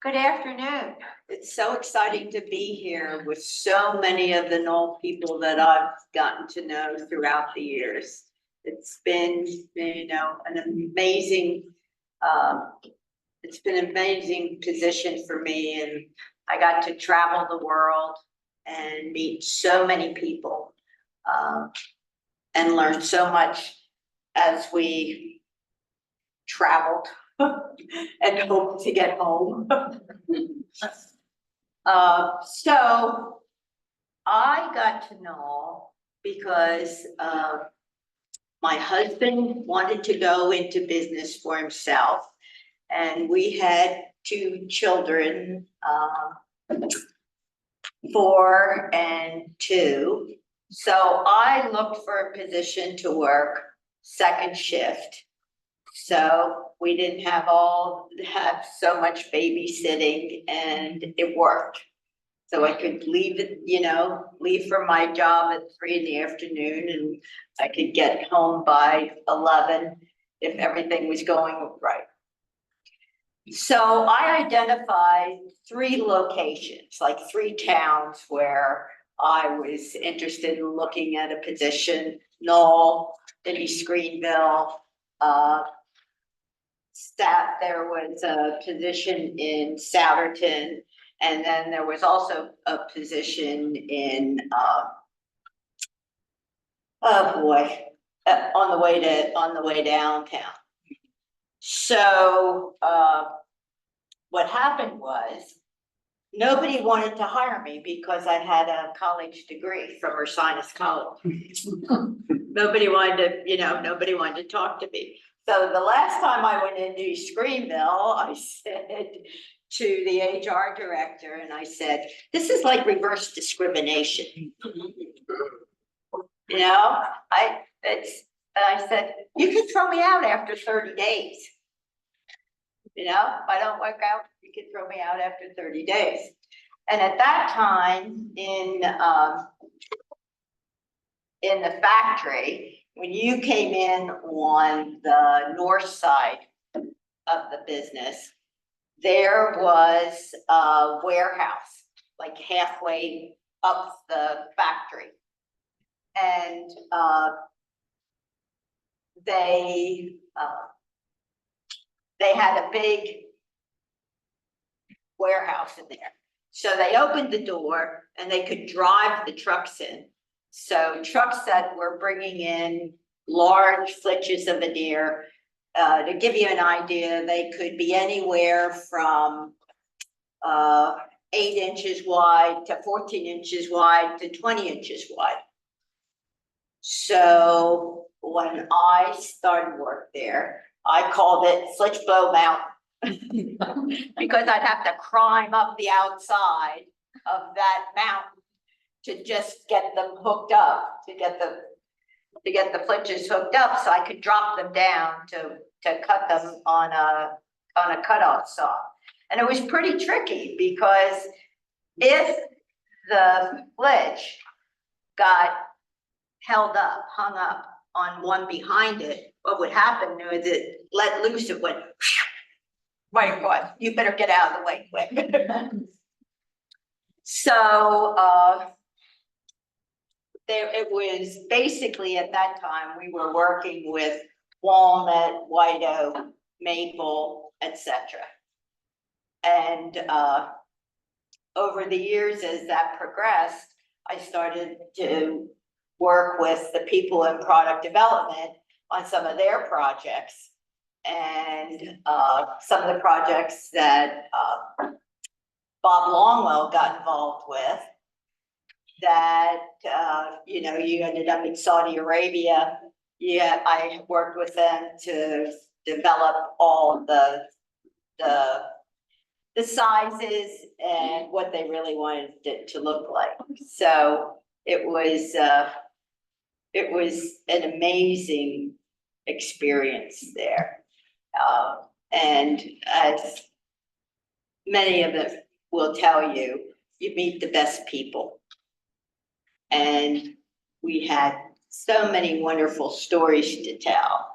Good afternoon. It's so exciting to be here with so many of the Knoll people that I've gotten to know throughout the years. It's been, an amazing, it's been an amazing position for me, and I got to travel the world and meet so many people, and learn so much as we traveled and hope to get home. So I got to know because my husband wanted to go into business for himself, and we had 2 children, 4 and 2. So I looked for a position to work second shift. So we didn't have so much babysitting, and it worked. So I could leave from my job at 3 in the afternoon, and I could get home by 11 if everything was going right. So I identified 3 locations, like 3 towns there was interested in looking at a position: Knoll, East Greenville, there was a position in Souderton, and then there was also a position in on the way downtown. So what happened was nobody wanted to hire me because I had a college degree from Ursinus College. Nobody wanted to talk to me. So the last time I went into East Greenville, I said to the HR director, and I said, this is like reverse discrimination. I said, you can throw me out after 30 days. If I don't work out, you can throw me out after 30 days. And at that time in the factory, when you came in on the north side of the business, there was a warehouse, like halfway up the factory. And they had a big warehouse in there. So they opened the door and they could drive the trucks in. So trucks that were bringing in large flitches of veneer. To give you an idea, they could be anywhere from 8 inches wide to 14 inches wide to 20 inches wide. So when I started work there, I called it Flitchbow Mountain because I'd have to climb up the outside of that mountain to just get them hooked up, to get the flitches hooked up so I could drop them down to cut them on a cutoff saw. And it was pretty tricky because if the flitch got hung up on one behind it, what would happen was it let loose, it went right across. You better get out of the way quick. So it was basically at that time we were working with walnut, white oak, maple, etc. And over the years, as that progressed, I started to work with the people in product development on some of their projects. And some of the projects that Bob Longwell got involved with, that, you ended up in Saudi Arabia. Yeah, I worked with them to develop all the the sizes and what they really wanted it to look like. So it was an amazing experience there. And as many of them will tell you, you meet the best people. And we had so many wonderful stories to tell.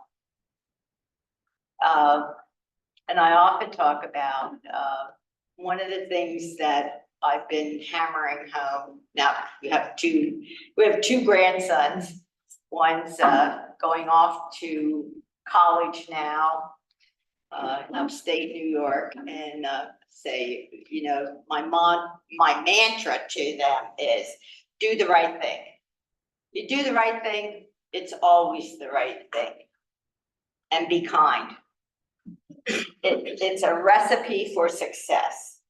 And I often talk about, one of the things that I've been hammering home. Now, we have two grandsons. One's going off to college now, upstate New York, and say, you know, my mantra to them is do the right thing. You do the right thing, it's always the right thing. And be kind. It's a recipe for success.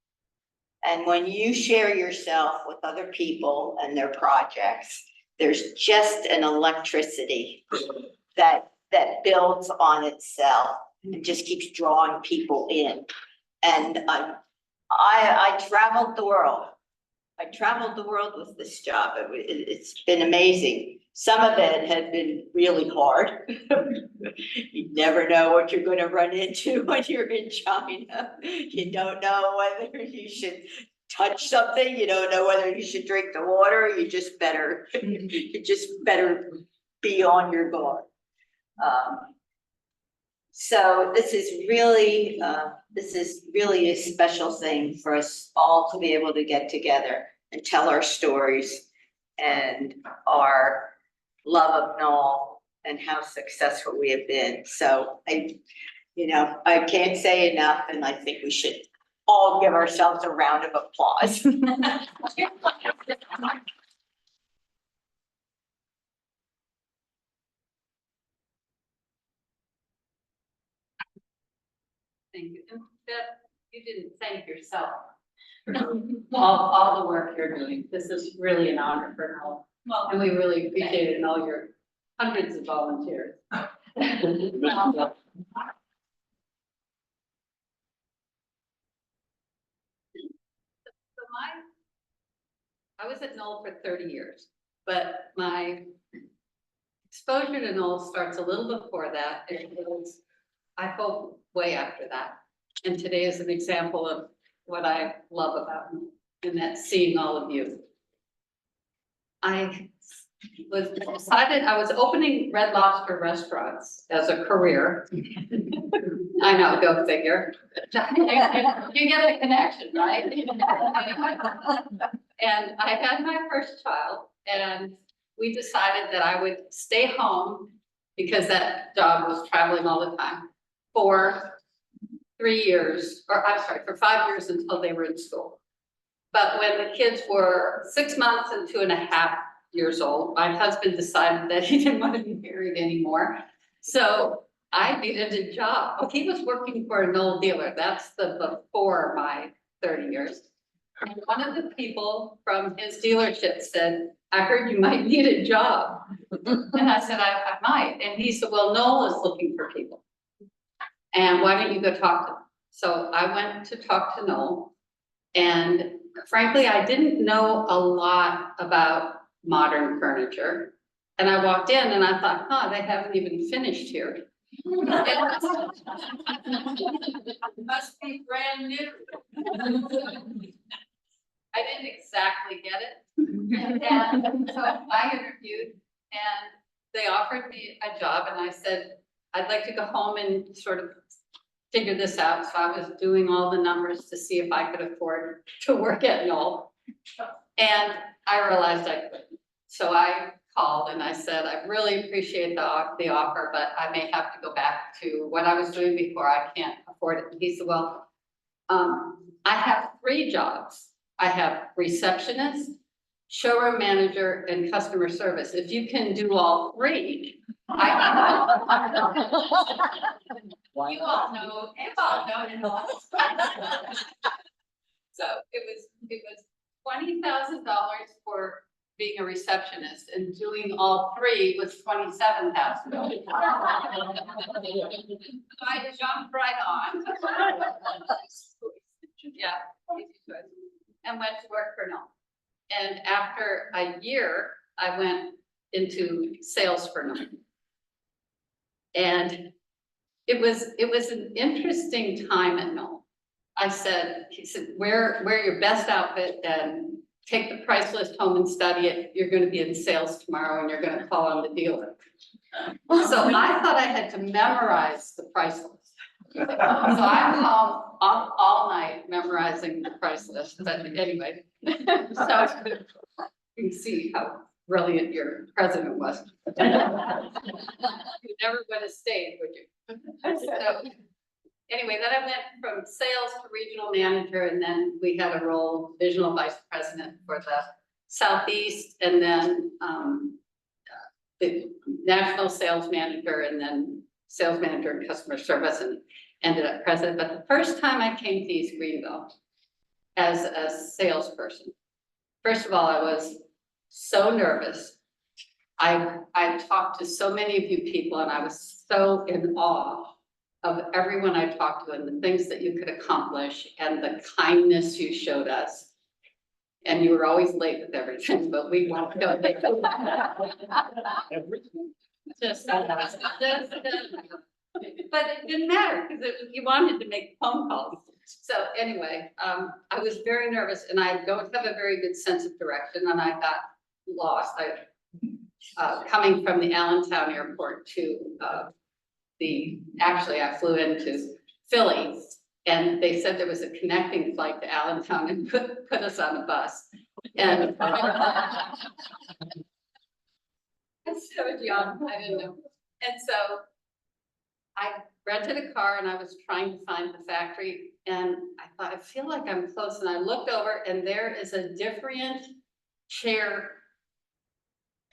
And when you share yourself with other people and their projects, there's just an electricity that builds on itself and just keeps drawing people in. And I traveled the world. I traveled the world with this job. It's been amazing. Some of it had been really hard. You never know what you're going to run into when you're in China. You don't know whether you should touch something. You don't know whether you should drink the water. You just better be on your guard. So this is really a special thing for us all to be able to get together and tell our stories and our love of Knoll and how successful we have been. So I can't say enough, and I think we should all give ourselves a round of applause. Thank you. And Beth, you didn't thank yourself. All the work you're doing. This is really an honor for Knoll. Well, And we really appreciate it and all your hundreds of volunteers. I was at Knoll for 30 years, but my exposure to Knoll starts a little before that. It goes, I hope, way after that. And today is an example of what I love about Knoll, and that's seeing all of you. I was opening Red Lobster restaurants as a career. I know, go figure. You get the connection, right? And I had my first child, and we decided that I would stay home because that job was traveling all the time for 3 years, or I'm sorry, for 5 years until they were in school. But when the kids were 6 months and 2.5 years old, my husband decided that he didn't want to be married anymore. So I needed a job. Oh, he was working for a Knoll dealer. That's before my 30 years. And one of the people from his dealership said, I heard you might need a job. And I said, I might. And he said, well, Knoll is looking for people. And why don't you go talk to them? So I went to talk to Knoll. And frankly, I didn't know a lot about modern furniture. And I walked in and I thought, they haven't even finished here. Must be brand new. I didn't exactly get it. And so I interviewed and they offered me a job and I said, I'd like to go home and sort of figure this out. So I was doing all the numbers to see if I could afford to work at Knoll. And I realized I couldn't. So I called and I said, I really appreciate the offer, but I may have to go back to what I was doing before. I can't afford it. And he said, well, I have 3 jobs. I have receptionist, showroom manager, and customer service. If you can do all 3, I can. You all know. So it was $20,000 for being a receptionist, and doing all three was $27,000. So I jumped right on. Yeah, easy choice. And went to work for Knoll. And after a year, I went into sales for Knoll. And it was an interesting time at Knoll. He said, wear your best outfit and take the price list home and study it. You're gonna be in sales tomorrow and you're gonna call on the dealer. So I thought I had to memorize the price list. So I'm home all night memorizing the price list, but anyway. So you can see how brilliant your president was. You never would have stayed, would you? So, anyway, then I went from sales to regional manager, and then we had a role, divisional vice president for the Southeast, and then the national sales manager, and then sales manager and customer service, and ended up president. But the first time I came to East Greenville as a salesperson, first of all, I was so nervous. I talked to so many of you people, and I was so in awe of everyone I talked to and the things that you could accomplish and the kindness you showed us. And you were always late with everything, but we won't go there. Just, but it didn't matter because you wanted to make phone calls. So anyway, I was very nervous, and I don't have a very good sense of direction, and I got lost. Coming from the Allentown airport to actually I flew into Philly, and they said there was a connecting flight to Allentown and put us on a bus. And I was so young, I didn't know. And so I rented a car and I was trying to find the factory, and I thought, I feel like I'm close, and I looked over and there is a different chair,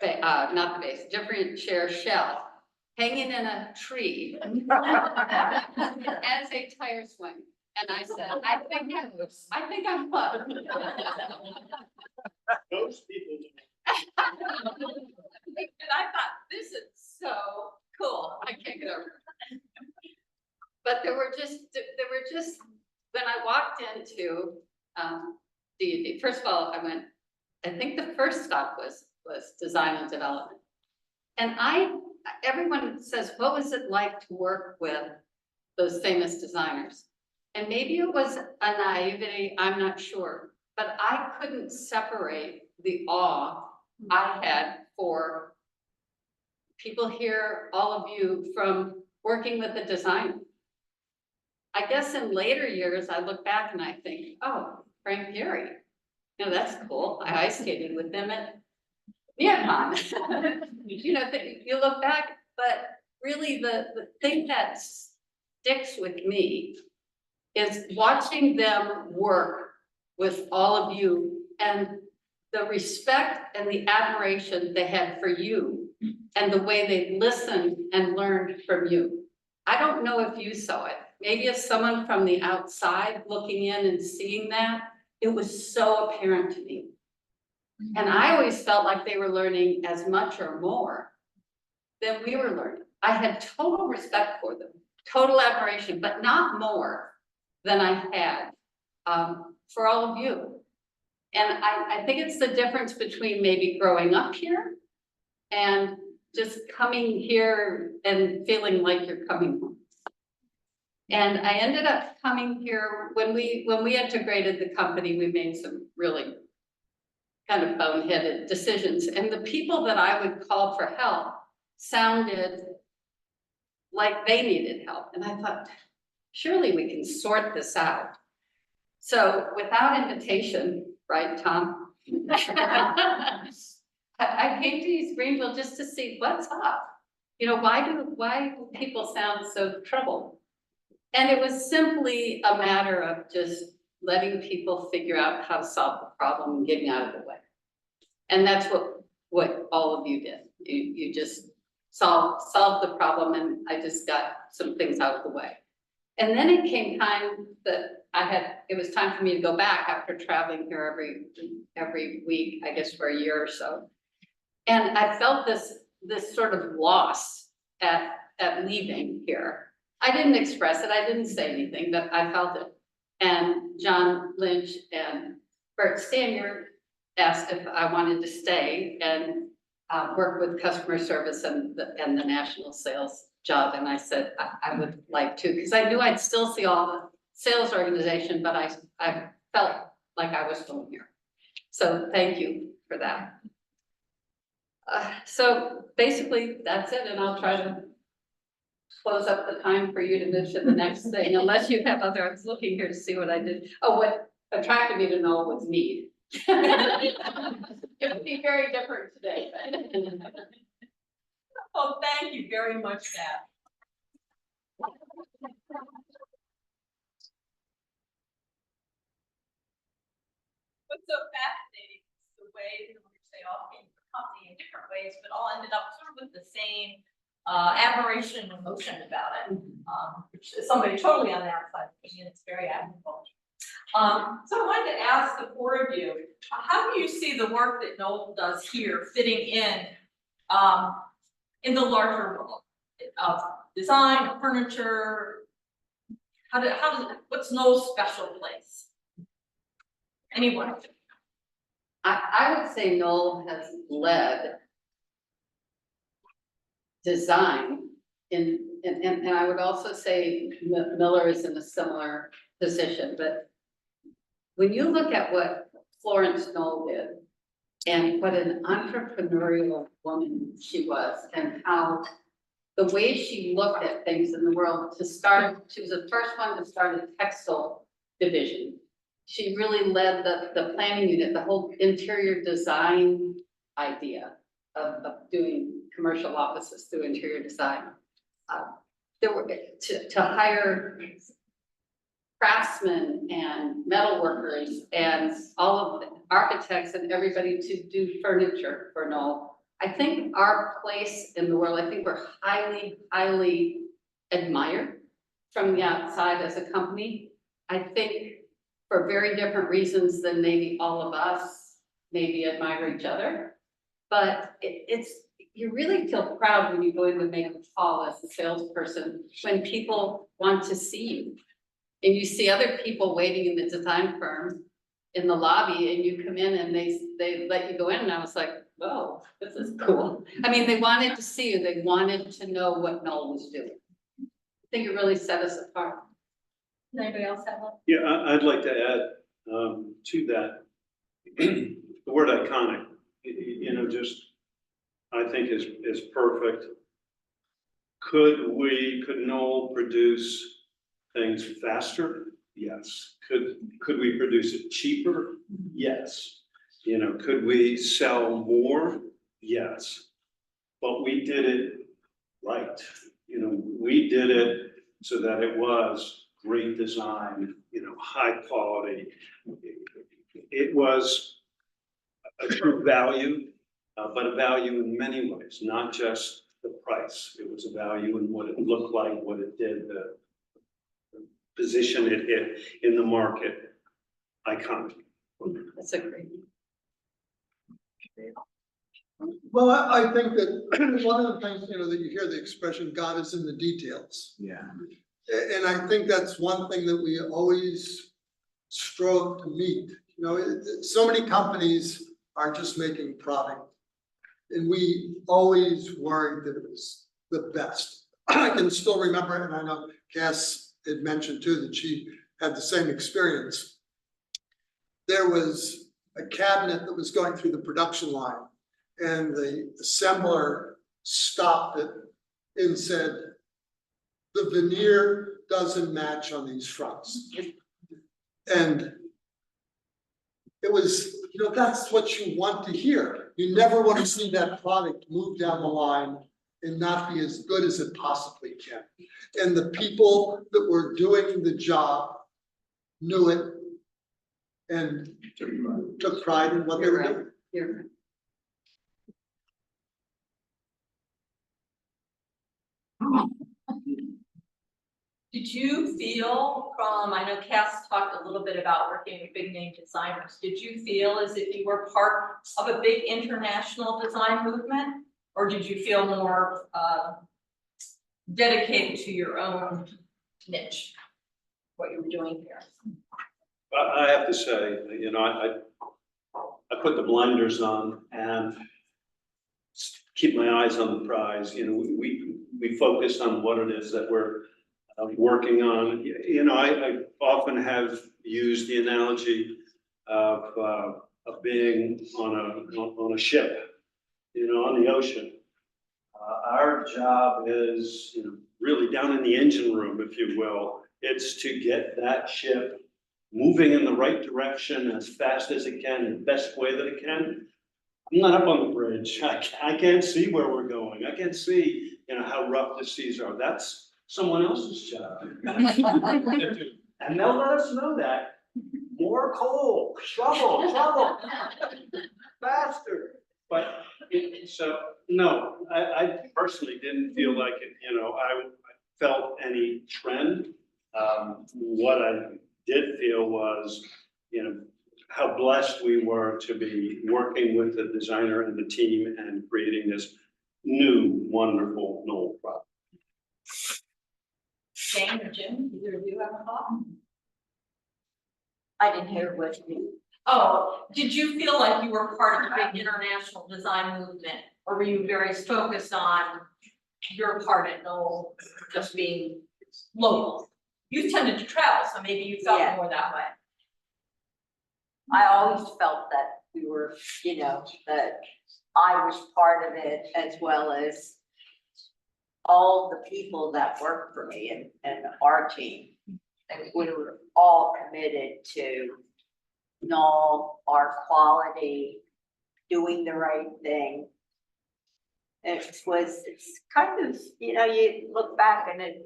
not the base, different chair shell hanging in a tree as a tire swing. And I said, I think I'm plugged. Those people. And I thought, this is so cool. I can't get over it. But there were just, when I walked into first of all, I think the first stop was design and development. And everyone says, what was it like to work with those famous designers? And maybe it was a naivety, I'm not sure, but I couldn't separate the awe I had for people here, all of you, from working with a designer. I guess in later years, I look back and I think, oh, Frank Gehry, that's cool. I ice skated with them at Vietnam. You look back, but really the thing that sticks with me is watching them work with all of you and the respect and the admiration they had for you and the way they listened and learned from you. I don't know if you saw it. Maybe as someone from the outside looking in and seeing that, it was so apparent to me. And I always felt like they were learning as much or more than we were learning. I had total respect for them, total admiration, but not more than I had for all of you. And I think it's the difference between maybe growing up here and just coming here and feeling like you're coming home. And I ended up coming here when we integrated the company, we made some really kind of boneheaded decisions. And the people that I would call for help sounded like they needed help. And I thought, surely we can sort this out. So without invitation, right, Tom? I came to East Greenville just to see what's up. Why do people sound so troubled? And it was simply a matter of just letting people figure out how to solve the problem and getting out of the way. And that's what all of you did. You just solved the problem, and I just got some things out of the way. And then it came time that it was time for me to go back after traveling here every week, I guess for a year or so. And I felt this sort of loss at leaving here. I didn't express it, I didn't say anything, but I felt it. And John Lynch and Bert Stanier asked if I wanted to stay and work with customer service and the national sales job. And I said, I would like to, because I knew I'd still see all the sales organization, but I felt like I was still here. So thank you for that. So basically, that's it, and I'll try to close up the time for you to move to the next thing, unless you have other, I was looking here to see what I did. Oh, what attracted me to Knoll was need. It would be very different today. Oh, thank you very much, Dad. What's so fascinating is the way in which they all came to the company in different ways, but all ended up sort of with the same admiration and emotion about it, which is somebody totally on the outside, and it's very admirable. So I wanted to ask the four of you, how do you see the work that Knoll does here fitting in the larger role of design, of furniture? What's Knoll's special place? Anyone? I would say Knoll has led design and I would also say Miller is in a similar position, but when you look at what Florence Knoll did and what an entrepreneurial woman she was and how the way she looked at things in the world to start, she was the first one to start a textile division. She really led the planning unit, the whole interior design idea of doing commercial offices through interior design. There were to hire craftsmen and metal workers and all of the architects and everybody to do furniture for Knoll. I think our place in the world, I think we're highly, highly admired from the outside as a company. I think for very different reasons than maybe all of us maybe admire each other. But you really feel proud when you go in to make a call as a salesperson, when people want to see you. And you see other people waiting in the design firm in the lobby and you come in and they let you go in and I was like, whoa, this is cool. I mean, they wanted to see you. They wanted to know what Knoll was doing. I think it really set us apart. Does anybody else have one? Yeah, I'd like to add to that, the word iconic, just I think is perfect. Could Knoll produce things faster? Yes. Could we produce it cheaper? Yes. Could we sell more? Yes. But we did it right. We did it so that it was great design, high quality. It was a true value, but a value in many ways, not just the price. It was a value in what it looked like, what it did, the position it hit in the market. Iconic. That's a great. Well, I think that one of the things, that you hear the expression, God is in the details. Yeah. And I think that's one thing that we always strove to meet. So many companies are just making product. And we always worried that it was the best. I can still remember, and I know Cass had mentioned too, that she had the same experience. There was a cabinet that was going through the production line and the assembler stopped it and said, the veneer doesn't match on these fronts. And it was, that's what you want to hear. You never want to see that product move down the line and not be as good as it possibly can. And the people that were doing the job knew it and took pride in what they were doing. You're right. Did you feel from, I know Cass talked a little bit about working with big name designers. Did you feel as if you were part of a big international design movement? Or did you feel more dedicated to your own niche, what you were doing here? I have to say, you know, I put the blinders on and keep my eyes on the prize. You know, we focus on what it is that we're working on. You know, I often have used the analogy of being on a ship, you know, on the ocean. Our job is, you know, really down in the engine room, if you will. It's to get that ship moving in the right direction as fast as it can, the best way that it can. I'm not up on the bridge. I can't see where we're going. I can't see, you know, how rough the seas are. That's someone else's job. And they'll let us know that. More coal, shovel, faster. But so, no, I personally didn't feel like it, you know, I felt any trend. What I did feel was, you know, how blessed we were to be working with the designer and the team and creating this new wonderful Knoll product. Jane or Jim, either of you have a thought? I didn't hear what you mean. Oh, did you feel like you were part of the big international design movement? Or were you very focused on your part at Knoll just being local? You tended to travel, so maybe you felt Yeah. more that way. I always felt that we were, you know, that I was part of it as well as all the people that work for me and our team. And we were all committed to Knoll, our quality, doing the right thing. It's kind of, you know, you look back and it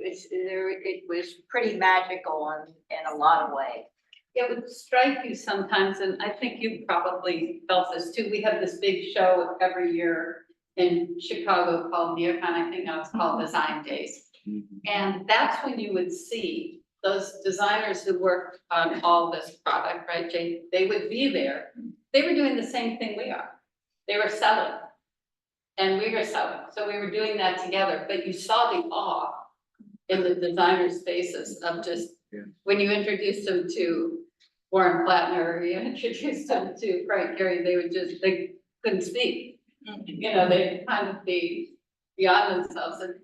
was pretty magical in a lot of ways. It would strike you sometimes, and I think you probably felt this too. We have this big show every year in Chicago called NeoCon, I think now it's called Design Days. And that's when you would see those designers who worked on all this product, right, Jane? They would be there. They were doing the same thing we are. They were selling. And we were selling. So we were doing that together. But you saw the awe in the designers' faces of just, when you introduced them to Warren Plattner, or you introduced them to Frank Gehry, they couldn't speak. You know, they'd kind of be beyond themselves. And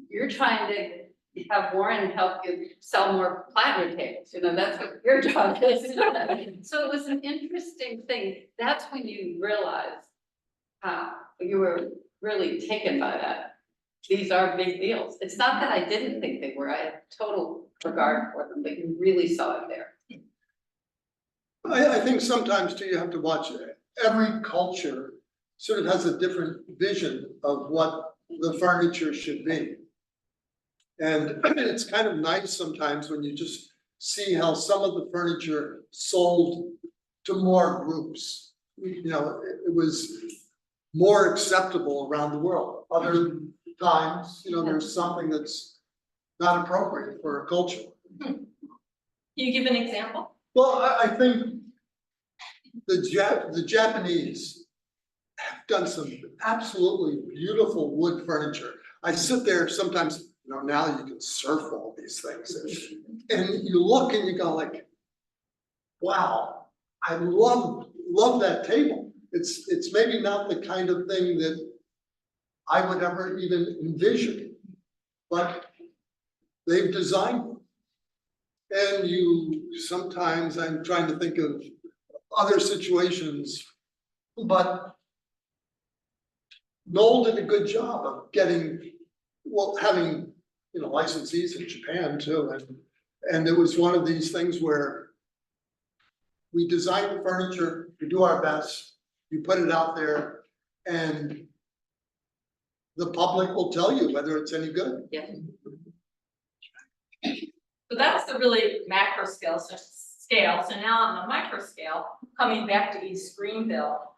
you're trying to have Warren help you sell more Plattner tables. You know, that's what your job is. So it was an interesting thing. That's when you realize how you were really taken by that. These are big deals. It's not that I didn't think they were. I had total regard for them, but you really saw it there. I think sometimes too, you have to watch it. Every culture sort of has a different vision of what the furniture should be. And it's kind of nice sometimes when you just see how some of the furniture sold to more groups. You know, it was more acceptable around the world. Other times, you know, there's something that's not appropriate for a culture. Can you give an example? Well, I think the Japanese have done some absolutely beautiful wood furniture. I sit there sometimes, you know, now you can surf all these things. And you look and you go like, wow, I love that table. It's maybe not the kind of thing that I would ever even envision, but they've designed them. And sometimes I'm trying to think of other situations, but Knoll did a good job of having, you know, licensees in Japan too. And it was one of these things where we design the furniture, we do our best, you put it out there, and the public will tell you whether it's any good. Yeah. So that's the really macro scale. So now on the micro scale, coming back to East Greenville,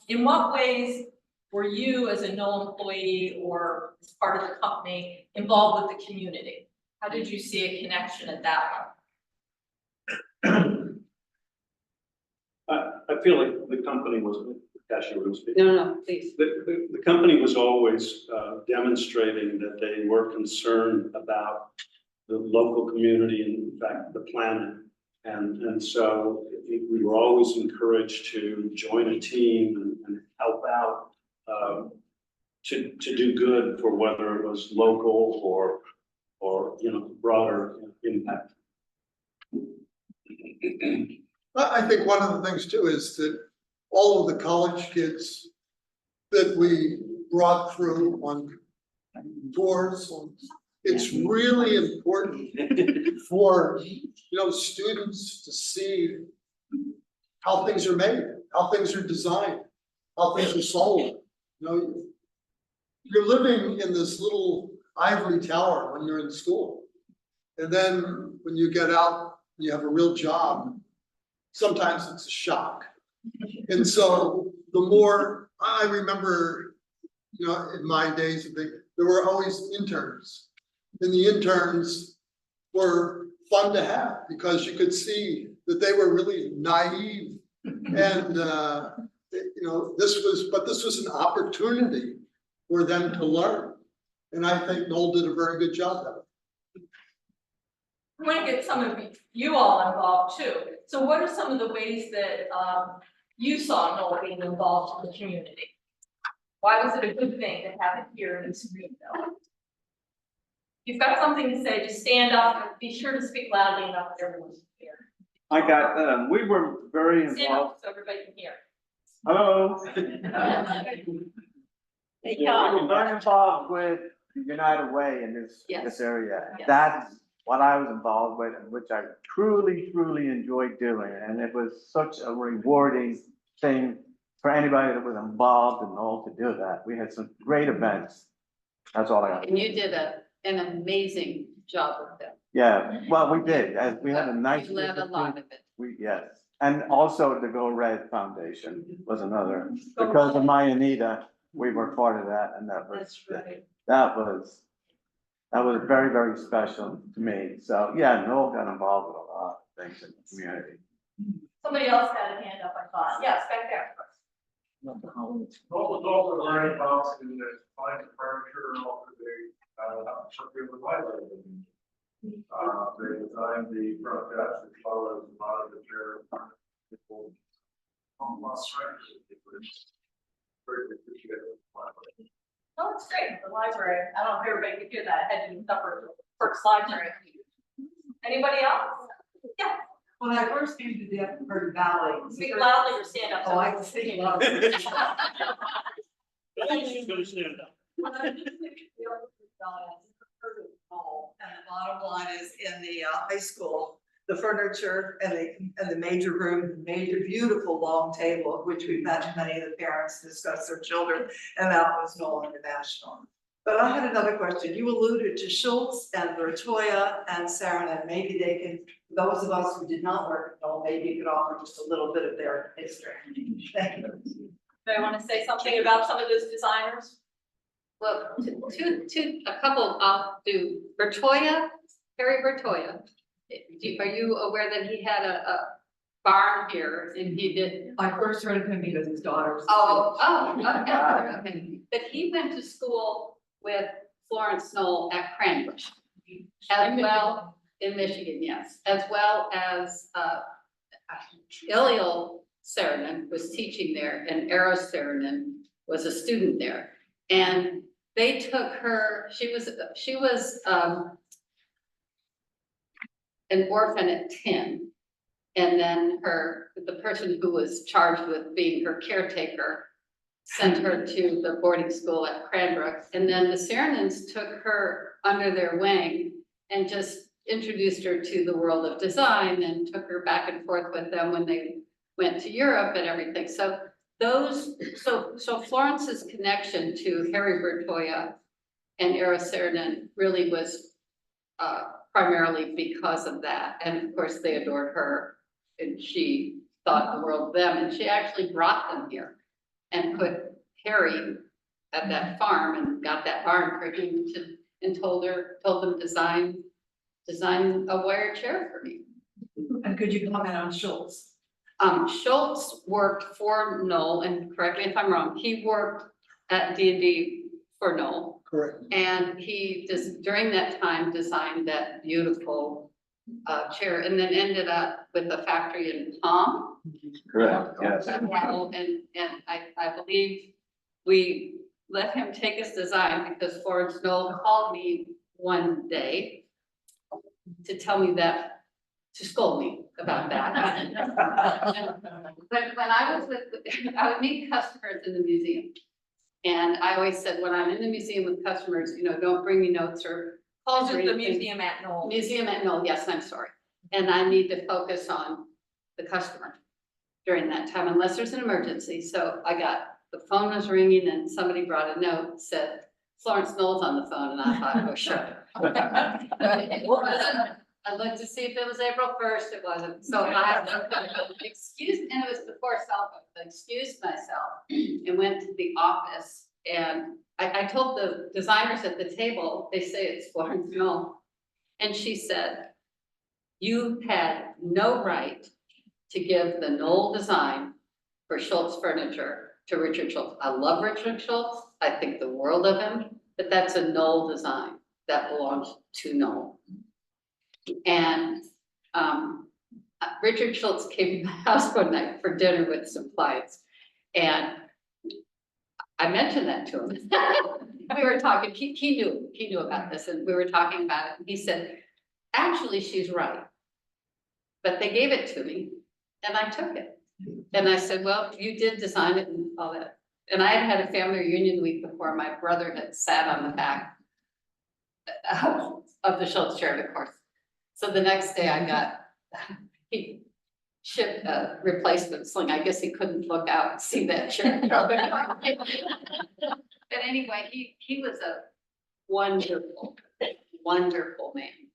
in what ways were you as a Knoll employee or as part of the company involved with the community? How did you see a connection at that I feel like the company was, Kasia was speaking. No, please. The company was always demonstrating that they were concerned about the local community and in fact, the planet. And so we were always encouraged to join a team and help out to do good for whether it was local or, you know, broader impact. I think one of the things too is that all of the college kids that we brought through on tours, it's really important for, students to see how things are made, how things are designed, how things are sold. You're living in this little ivory tower when you're in school. And then when you get out, you have a real job, sometimes it's a shock. And so the more, I remember, in my days, there were always interns. And the interns were fun to have because you could see that they were really naive. And, this was an opportunity for them to learn. And I think Knoll did a very good job of it. I want to get some of you all involved too. So what are some of the ways that you saw Knoll being involved in the community? Why was it a good thing to have it here in Greenville? If you've got something to say, just stand up and be sure to speak loudly enough that everyone can hear. I got, we were very Stand involved. up so everybody can hear. Hello. Hey, We John. were very involved with United Way in this Yes. area. Yes. That's what I was involved with, and which I truly enjoyed doing. And it was such a rewarding thing for anybody that was involved in Knoll to do that. We had some great events. That's all I got. And you did an amazing job with them. Yeah, well, we did, as we had a nice. You led a lot of it. Yes, and also the Go Red Foundation was another, because of my Anita, we were part of that, and that was, that was very, very special to me. So, yeah, Knoll got involved with a lot of things in the community. Somebody else had a hand up, I thought. Yes, back there. What was also very involved in the fine furniture and all the circular library. They designed the front desk as well as a lot of the chair. People. Very appreciated. Oh, it's great, the library. I don't know if everybody could hear that, I had to suffer Porch Library. Anybody else? Yeah, When I first came to the Upper Perkiomen Valley. speak loudly or stand up. so Oh, I we can speak hear. loudly. She's gonna stand up. And the bottom line is in the high school, the furniture and the major room, the major beautiful long table, of which we've met many of the parents discuss their children, and that was Knoll International. But I had another question. You alluded to Schultz and Bertoya and Saarinen. Maybe they can, those of us who did not work at Knoll, maybe you could offer just a little bit of their history. Thank you. Do I want to say something about some of those designers? Well, a couple, I'll do Bertoya, Harry Bertoya. Are you aware that he had a barn here and he did? I first heard of him because his daughter's. Okay. But he went to school with Florence Knoll at Cranbrook. As well, in Michigan, yes, as well as Eliel Saarinen was teaching there and Eros Saarinen was a student there. And they took her, she was an orphan at 10. And then the person who was charged with being her caretaker sent her to the boarding school at Cranbrook. And then the Saarinens took her under their wing and just introduced her to the world of design and took her back and forth with them when they went to Europe and everything. So Florence's connection to Harry Bertoya and Eros Saarinen really was primarily because of that. And of course, they adored her and she thought the world of them. And she actually brought them here and put Harry at that farm and got that barn for him and told them design design a wire chair for me. And could you comment on Schultz? Schultz worked for Knoll, and correct me if I'm wrong, he worked at D&D for Knoll. Correct. And he just, during that time, designed that beautiful chair and then ended up with a factory in Palm. Correct, yes. And I believe we let him take his design because Florence Knoll called me one day to tell me that, to scold me about that. When I was with, I would meet customers in the museum. And I always said, when I'm in the museum with customers, you know, don't bring me notes or calls This or is the anything. museum at Knoll. Museum at Knoll, yes, I'm sorry. And I need to focus on the customer during that time unless there's an emergency. So I got, the phone was ringing and somebody brought a note, said, Florence Knoll's on the phone, and I thought, oh, sure. I looked to see if it was April 1st, it wasn't. So I excused, and it was before cell phone, I excused myself and went to the office. And I told the designers at the table, they say it's Florence Knoll. And she said, you had no right to give the Knoll design for Schultz furniture to Richard Schultz. I love Richard Schultz. I think the world of him, but that's a Knoll design that belongs to Knoll. And Richard Schultz came to my house one night for dinner with some clients. And I mentioned that to him. We were talking, he knew about this, and we were talking about it. And he said, actually, she's right. But they gave it to me and I took it. And I said, well, you did design it and all that. And I had a family reunion the week before. My brother had sat on the back of the Schultz chair, of course. So the next day I got, he shipped a replacement sling. I guess he couldn't look out and see that chair. But anyway, he was a wonderful, wonderful man,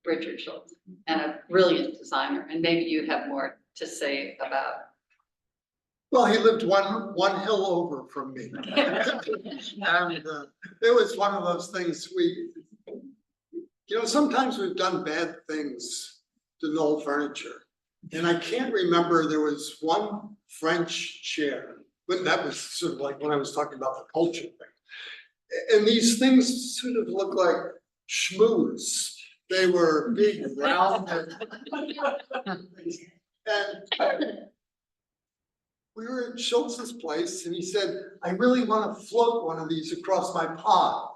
Richard Schultz, and a brilliant designer. And maybe you have more to say about. Well, he lived one hill over from me. And it was one of those things sometimes we've done bad things to Knoll furniture. And I can't remember, there was one French chair, but that was sort of like when I was talking about the culture thing. And these things sort of look like schmooze. They were big, round, and we were at Schultz's place and he said, I really want to float one of these across my pond.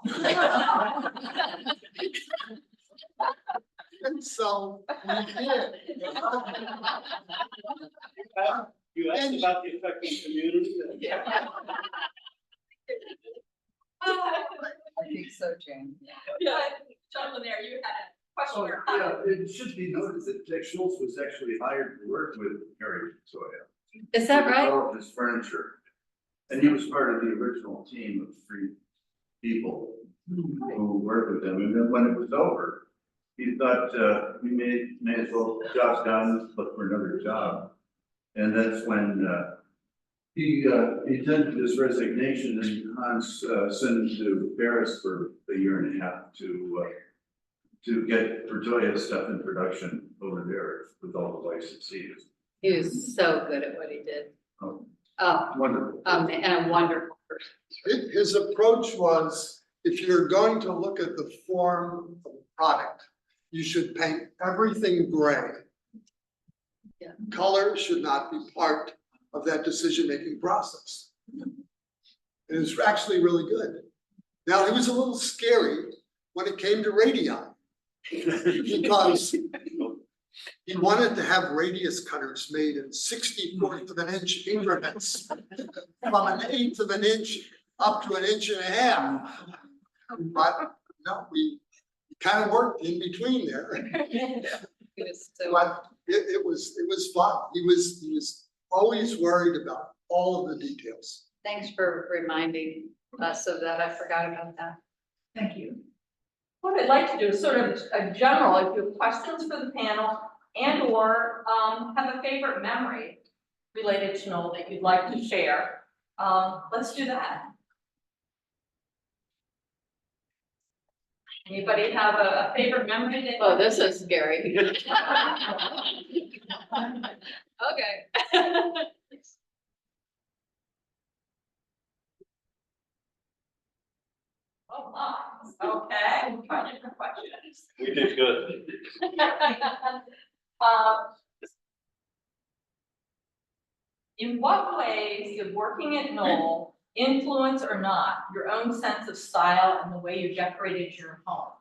And so we did. You asked about the effect of the community. I think so, Jane. Yeah, John Lanier, you had a question or Yeah, comment? it should be noted that Dick Schultz was actually hired to work with Harry Soya. Is that right? Develop his furniture. And he was part of the original team of 3 people who worked with him. And then when it was over, he thought, we may as well, job's done, look for another job. And that's when he tendered his resignation, and Hans sent him to Paris for a year and a half to get Bertoya's stuff in production over there with all the licensees. He was so good at what he did. Oh, Oh, wonderful. and a wonderful person. His approach was, if you're going to look at the form of the product, you should paint everything gray. Yeah. Color should not be part of that decision-making process. And it's actually really good. Now, it was a little scary when it came to radii, because he wanted to have radius cutters made in 64th of an inch increments, from an 1/8 of an inch up to an 1.5 inches. But no, we kind of worked in between there. He was so. But it was fun. He was always worried about all of the details. Thanks for reminding us of that. I forgot about that. Thank you. What I'd like to do is sort of a general, if you have questions for the panel and or have a favorite memory related to Knoll that you'd like to share, let's do that. Anybody have a favorite memory that? Oh, this is scary. Okay. Oh, my. Okay, try different questions. We did good. In what ways did working at Knoll influence or not your own sense of style and the way you decorated your home?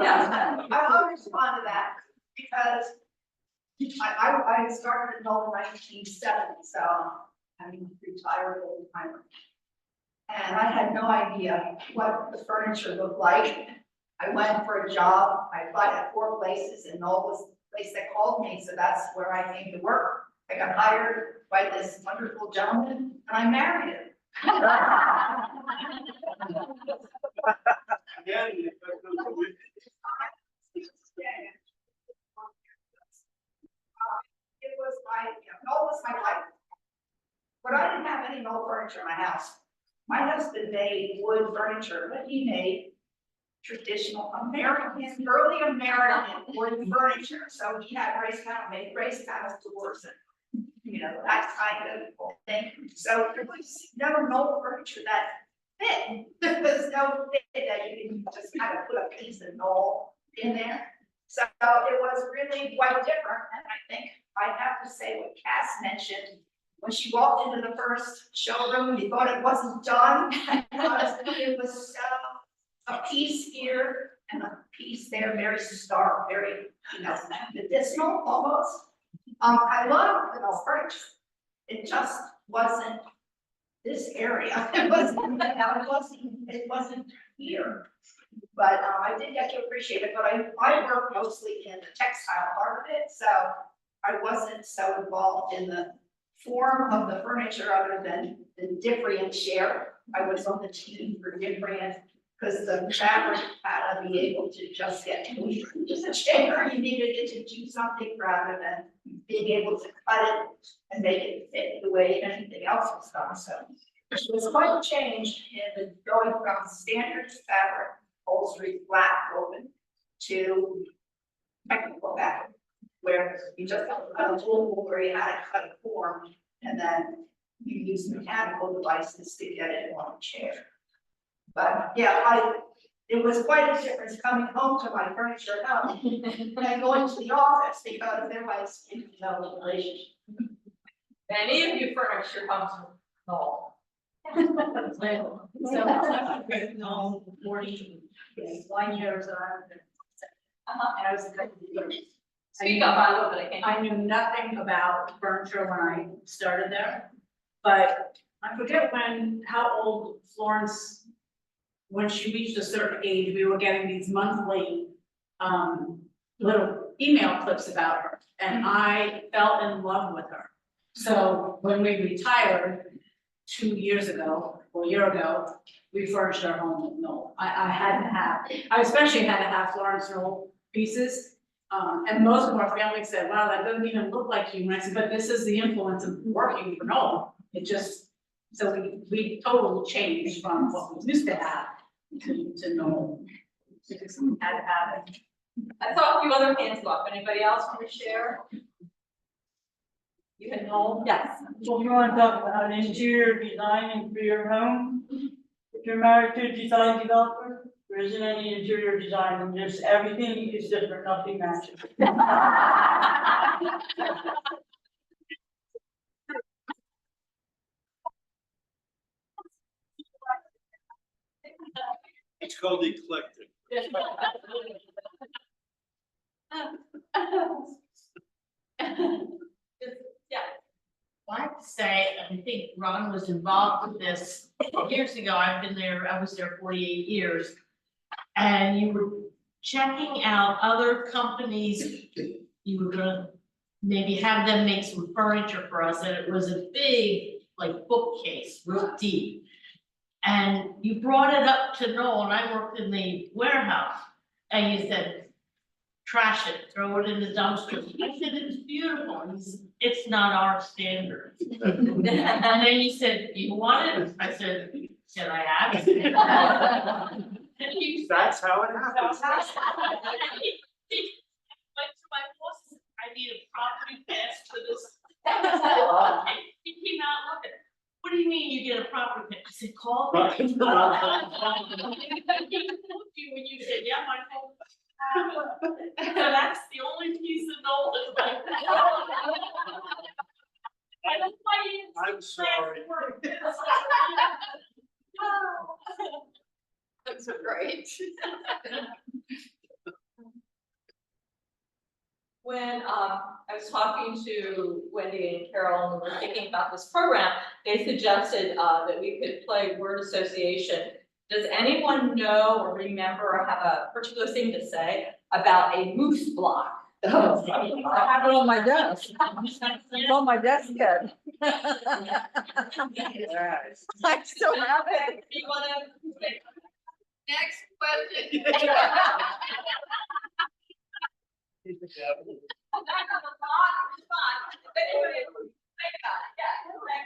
Yeah, I'll respond to that because I started at Knoll in 1970, so I'm retired old timer. And I had no idea what the furniture looked like. I went for a job, I applied at 4 places and Knoll was the place that called me, so that's where I came to work. I got hired by this wonderful gentleman and I married him. Again, It was Knoll was my life. But I didn't have any Knoll furniture in my house. My husband made wood furniture, but he made traditional American, early American wood furniture. So he had made race panel doors and, that kind of thing. So there was no Knoll furniture that fit. There was no fit that you can just kind of put a piece of Knoll in there. So it was really quite different. And I think I have to say what Cass mentioned, when she walked into the first showroom, you thought it wasn't done. Because it was a piece here and a piece there, very stark, very, medicinal almost. I love the Knoll furniture. It just wasn't this area. It wasn't here. But I did get to appreciate it, but I work mostly in the textile part of it, so I wasn't so involved in the form of the furniture other than the differentiate. I was on the team for different, because the fabric had to be able to just get to the chair. You needed it to do something rather than being able to cut it and make it fit the way anything else was done. So it was quite a change in the going from standard fabric upholstery flat woven to technical fabric, where you just cut a tool where you had to cut a form and then you use mechanical devices to get it on a chair. But yeah, it was quite a difference coming home to my furniture at home and going to the office because there was no relationship. Any of you furnished your homes with Knoll? So I've been home 41 years and I was Speak up a little bit, I can't. I knew nothing about furniture when I started there, but I forget how old Florence, when she reached a certain age, we were getting these monthly little email clips about her, and I fell in love with her. So when we retired 2 years ago, or a year ago, we furnished our home with Knoll. I especially had to have Florence Knoll pieces. And most of our family said, wow, that doesn't even look like you. And I said, but this is the influence of working for Knoll. It just, so we totally changed from what we used to have to Knoll. We just had to have it. I saw a few other hands go up. Anybody else want to share? You had Knoll? Yes. Well, you want to talk about interior designing for your home? If you're married to a design developer, there isn't any interior design, and just everything is different, nothing matches. it's called eclectic. Yeah. Well, I have to say, I think Ron was involved with this years ago. I was there 48 years. And you were checking out other companies. You were gonna maybe have them make some furniture for us, and it was a big, like, bookcase, real deep. And you brought it up to Knoll, and I worked in the warehouse, and you said, trash it, throw it in the dumpster. I said, it's beautiful. And he said, it's not our standard. And then you said, you want it? I said I have it. That's how it happens. Went to my boss, I need a property pass for this. He came out looking, what do you mean you get a property pass? I said, call me. He moved you when you said, yeah, my phone. So that's the only piece of knowledge. I'm sorry. That's great. When I was talking to Wendy and Carol and we were thinking about this program, they suggested that we could play word association. Does anyone know or remember or have a particular thing to say about a moose block? I have it on my desk. It's on my desk yet. I still have it. Do you wanna? Next question. Back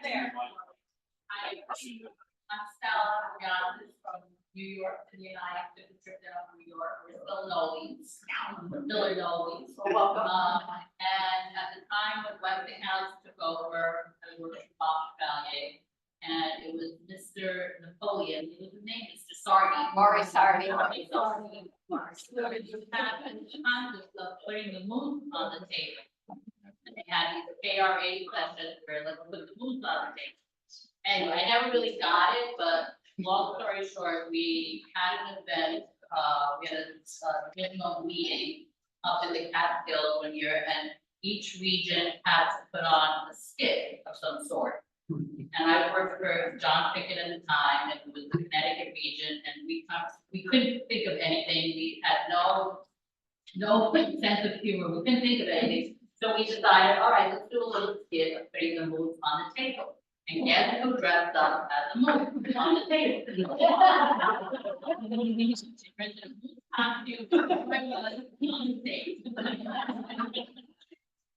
there. I'm Stella Young from New York, and you and I took a trip down to New York, we're still Knollies, Welcome. And at the time when Westinghouse took over, I worked for Porch Valley, and it was Mr. Napoleon, it was his name, Mr. Sardi. Maurice Sardi. Happened of putting the moon on the table. And they had these KRA sessions where let's put the moon on the table. Anyway, I never really got it, but long story short, we had an event, we had a regional meeting up in the Catskills one year, and each region had to put on a skit of some sort. And I worked for John Pickett at the time, and it was the Connecticut region, and we couldn't think of anything, we had no sense of humor, we couldn't think of anything. So we decided, all right, let's do a little skit of putting the moves on the table. And guess who dressed up as a moose on the table?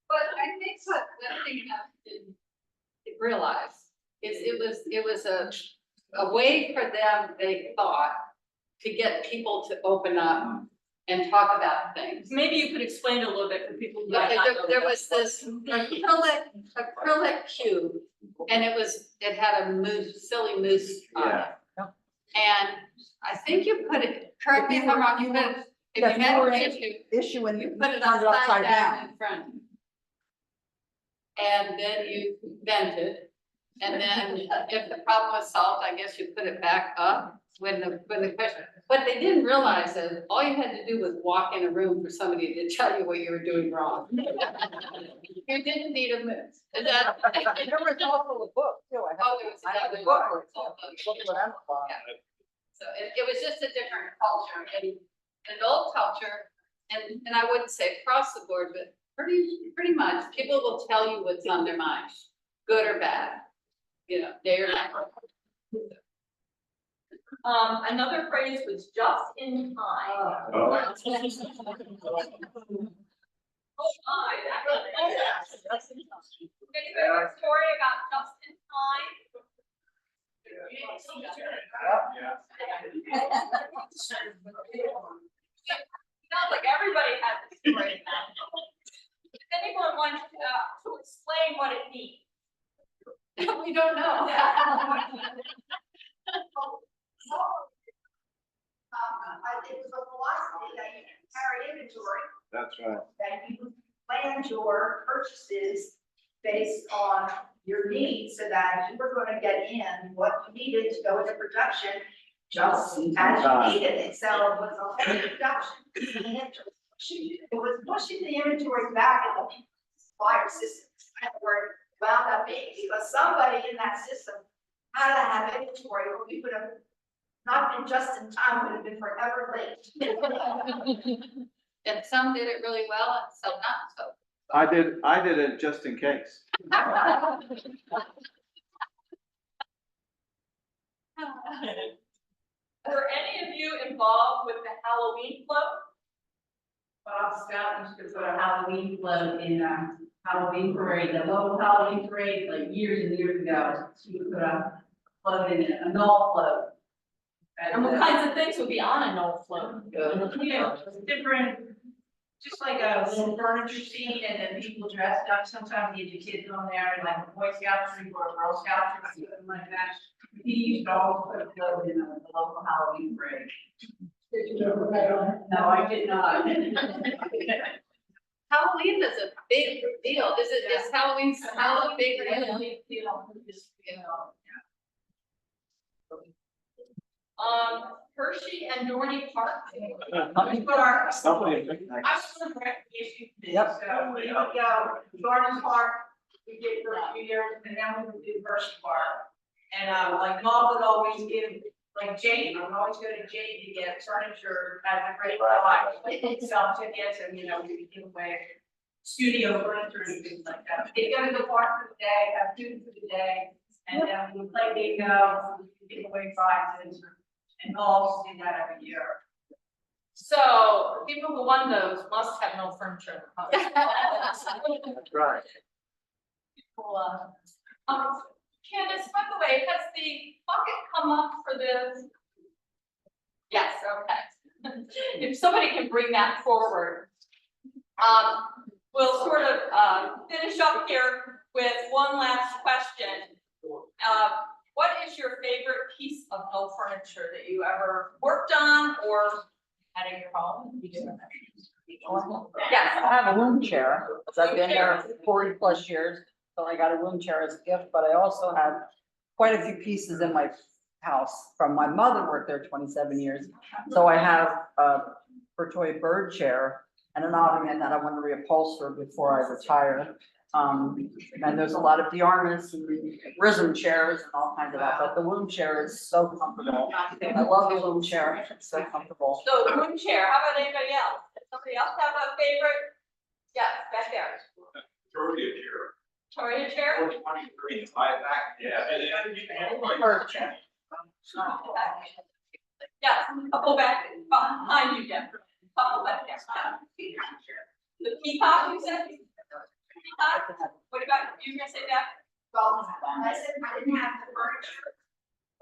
But I think what Westinghouse didn't realize is it was a way for them, they thought, to get people to open up and talk about things. Maybe you could explain a little bit for people who might Okay, not know. there was this acrylic cube, and it had a moose, silly moose on it. And I think you put it, correct me if I'm wrong, you put it, if you had an issue, and you put it upside down in front. And then you bent it, and then if the problem was solved, I guess you put it back up when the question. What they didn't realize is all you had to do was walk in a room for somebody to tell you what you were doing wrong. You didn't need a moose. Is that? There was also a book too. Oh, there was another booklet. book. Yeah. So it was just a different culture, and an old culture, and I wouldn't say across the board, but pretty much, people will tell you what's on their mind, good or bad. You know, they're not. Another phrase was just in time. Oh. Oh, my, that really is. Anybody have a story about just in time? Sounds like everybody has a story. Does anyone want to explain what it means? We don't know. It was a philosophy that you carry inventory, That's right. that you planned your purchases based on your needs, so that you were gonna get in what you needed to go into production just as you needed it. So it was a whole production. It was pushing the inventory back in the supplier systems, that's where it wound up being, because somebody in that system had to have inventory, or we would have not been just in time, would have been forever late. And some did it really well, and some not so. I did it just in case. Were any of you involved with the Halloween float? Bob Scott used to put a Halloween float in a Halloween parade, the local Halloween parade, like years and years ago. She would put a float in it, a Knoll float. And what kinds of things would be on a Knoll float? Different, just like a little furniture scene and then people dressed up, sometimes you get kids on there, like a Boy Scout troop or a Girl Scout troop, something like that. He used to always put a float in a local Halloween parade. No, I did not. Halloween is a big deal. Is Halloween a big deal? Hershey and Dorney Park. Which park? Somebody- I just want to correct the issue. So we would go Jordan Park, we did for a few years, and then we would do Hershey Park. And like Mom would always give, like Jade, I would always go to Jade to get furniture as a great prize. Sell tickets and, you know, we would give away studio furniture and things like that. They go to the park for the day, have food for the day, and then we would play bingo, we give away prizes. And all do that every year. So people who won those must have no furniture in the house. That's right. Candace, by the way, has the bucket come up for this? Yes, okay. If somebody can bring that forward. We'll sort of finish up here with one last question. What is your favorite piece of Knoll furniture that you ever worked on or had in your home? Yes. I have a room chair, because I've been there 40+ years, so I got a room chair as a gift, but I also have quite a few pieces in my house from my mother worked there 27 years. So I have a Porch bird chair and an ottoman that I want to reupholster before I retire. And there's a lot of Diarmas and risen chairs and all kinds of that, but the room chair is so comfortable. I love the room chair, it's so comfortable. So the room chair, how about anybody else? Does somebody else have a favorite? Yes, back there. Victoria chair. Victoria chair? 2023, buy it back. Yeah. Bird chair. Yes, couple back behind you, Deb. Couple back there. The peacock, you said? Peacock? What about, you gonna say that? Well, I said I didn't have the furniture,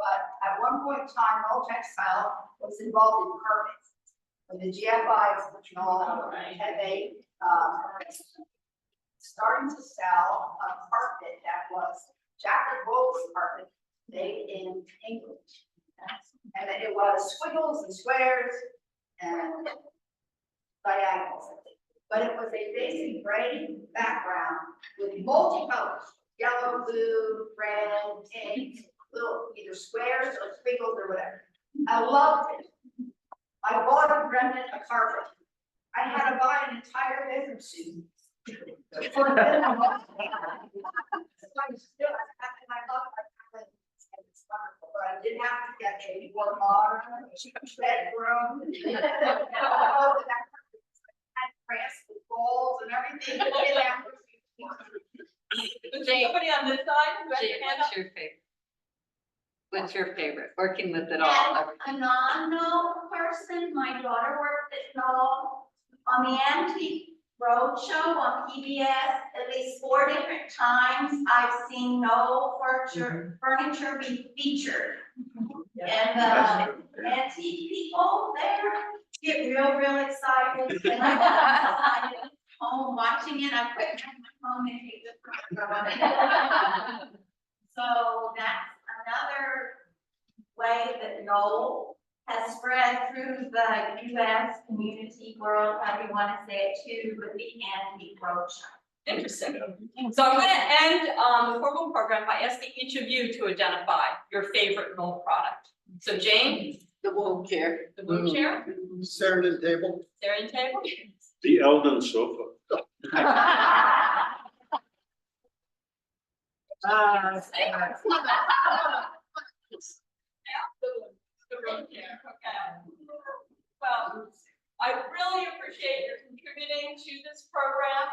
but at one point in time, Knoll Textile was involved in carpets. When the GFIs, which Knoll, and they, starting to sell a carpet that was Jack Wolf's carpet made in England. And it was squiggles and squares and diagonals. But it was a basic gray background with multicolors, yellow, blue, red, pink, little either squares or squiggles or whatever. I loved it. I bought a remnant of carpet. I had to buy an entire bedroom suit. For a bed. I love it's wonderful, but I did have to get a more modern bedroom. Grass with balls and everything. Somebody on this side? who has Jane, their hand what's up? your favorite? What's your favorite? Working with it all. As a non-Knoll person, my daughter worked at Knoll on the Antique Roadshow on PBS. At least 4 different times I've seen Knoll furniture be featured. And antique people there get real excited. And I'm excited home watching it. I put my phone and take the picture. So that's another way that Knoll has spread through the US community world, however you want to say it too, with the Antique Roadshow. Interesting. So I'm gonna end the formal program by asking each of you to identify your favorite Knoll product. So Jane? The room chair. The room chair? Sheridan table. Sarah table? The Eldon sofa. The room chair, okay. Well, I really appreciate your contributing to this program.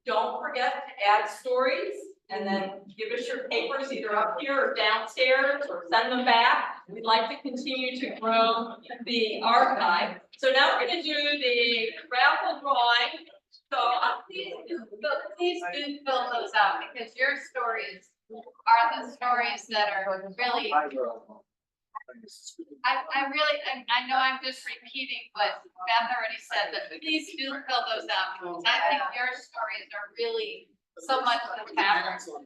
Don't forget to add stories and then give us your papers either up here or downstairs or send them back. We'd like to continue to grow the archive. So now we're gonna do the raffle drawing. So please do fill those out because your stories are the stories that are really I know I'm just repeating what Beth already said, but please do fill those out, because I think your stories are really so much the fabric of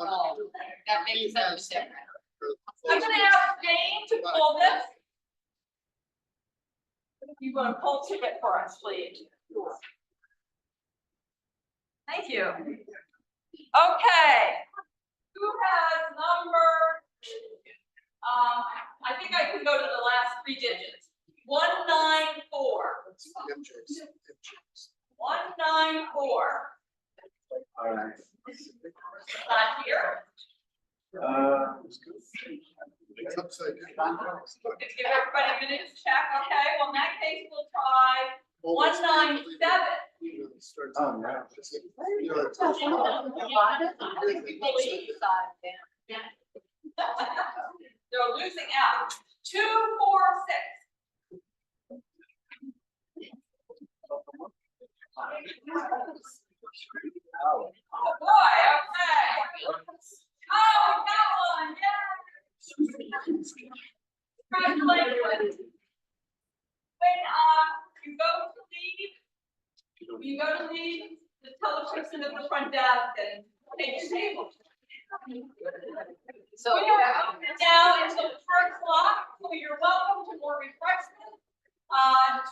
all. That makes such a difference. I'm gonna ask Jane to pull this. You want to pull ticket for us, please? Thank you. Okay. Who has number? I think I can go to the last three digits. 194. 194. All right. Not here. It's upside down. Give everybody a minute to check. Okay, well, in that case, we'll try 197. Oh, no. They're losing out. 246. Oh boy, okay. Oh, we got one, yeah. Congratulations. When you go to leave, just tell the person at the front desk and take your table. So we are open now until the first block, so you're welcome to more refreshments,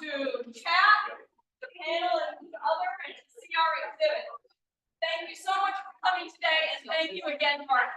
to chat, the panel and the other, and to see our exhibit. Thank you so much for coming today, and thank you again, Mark.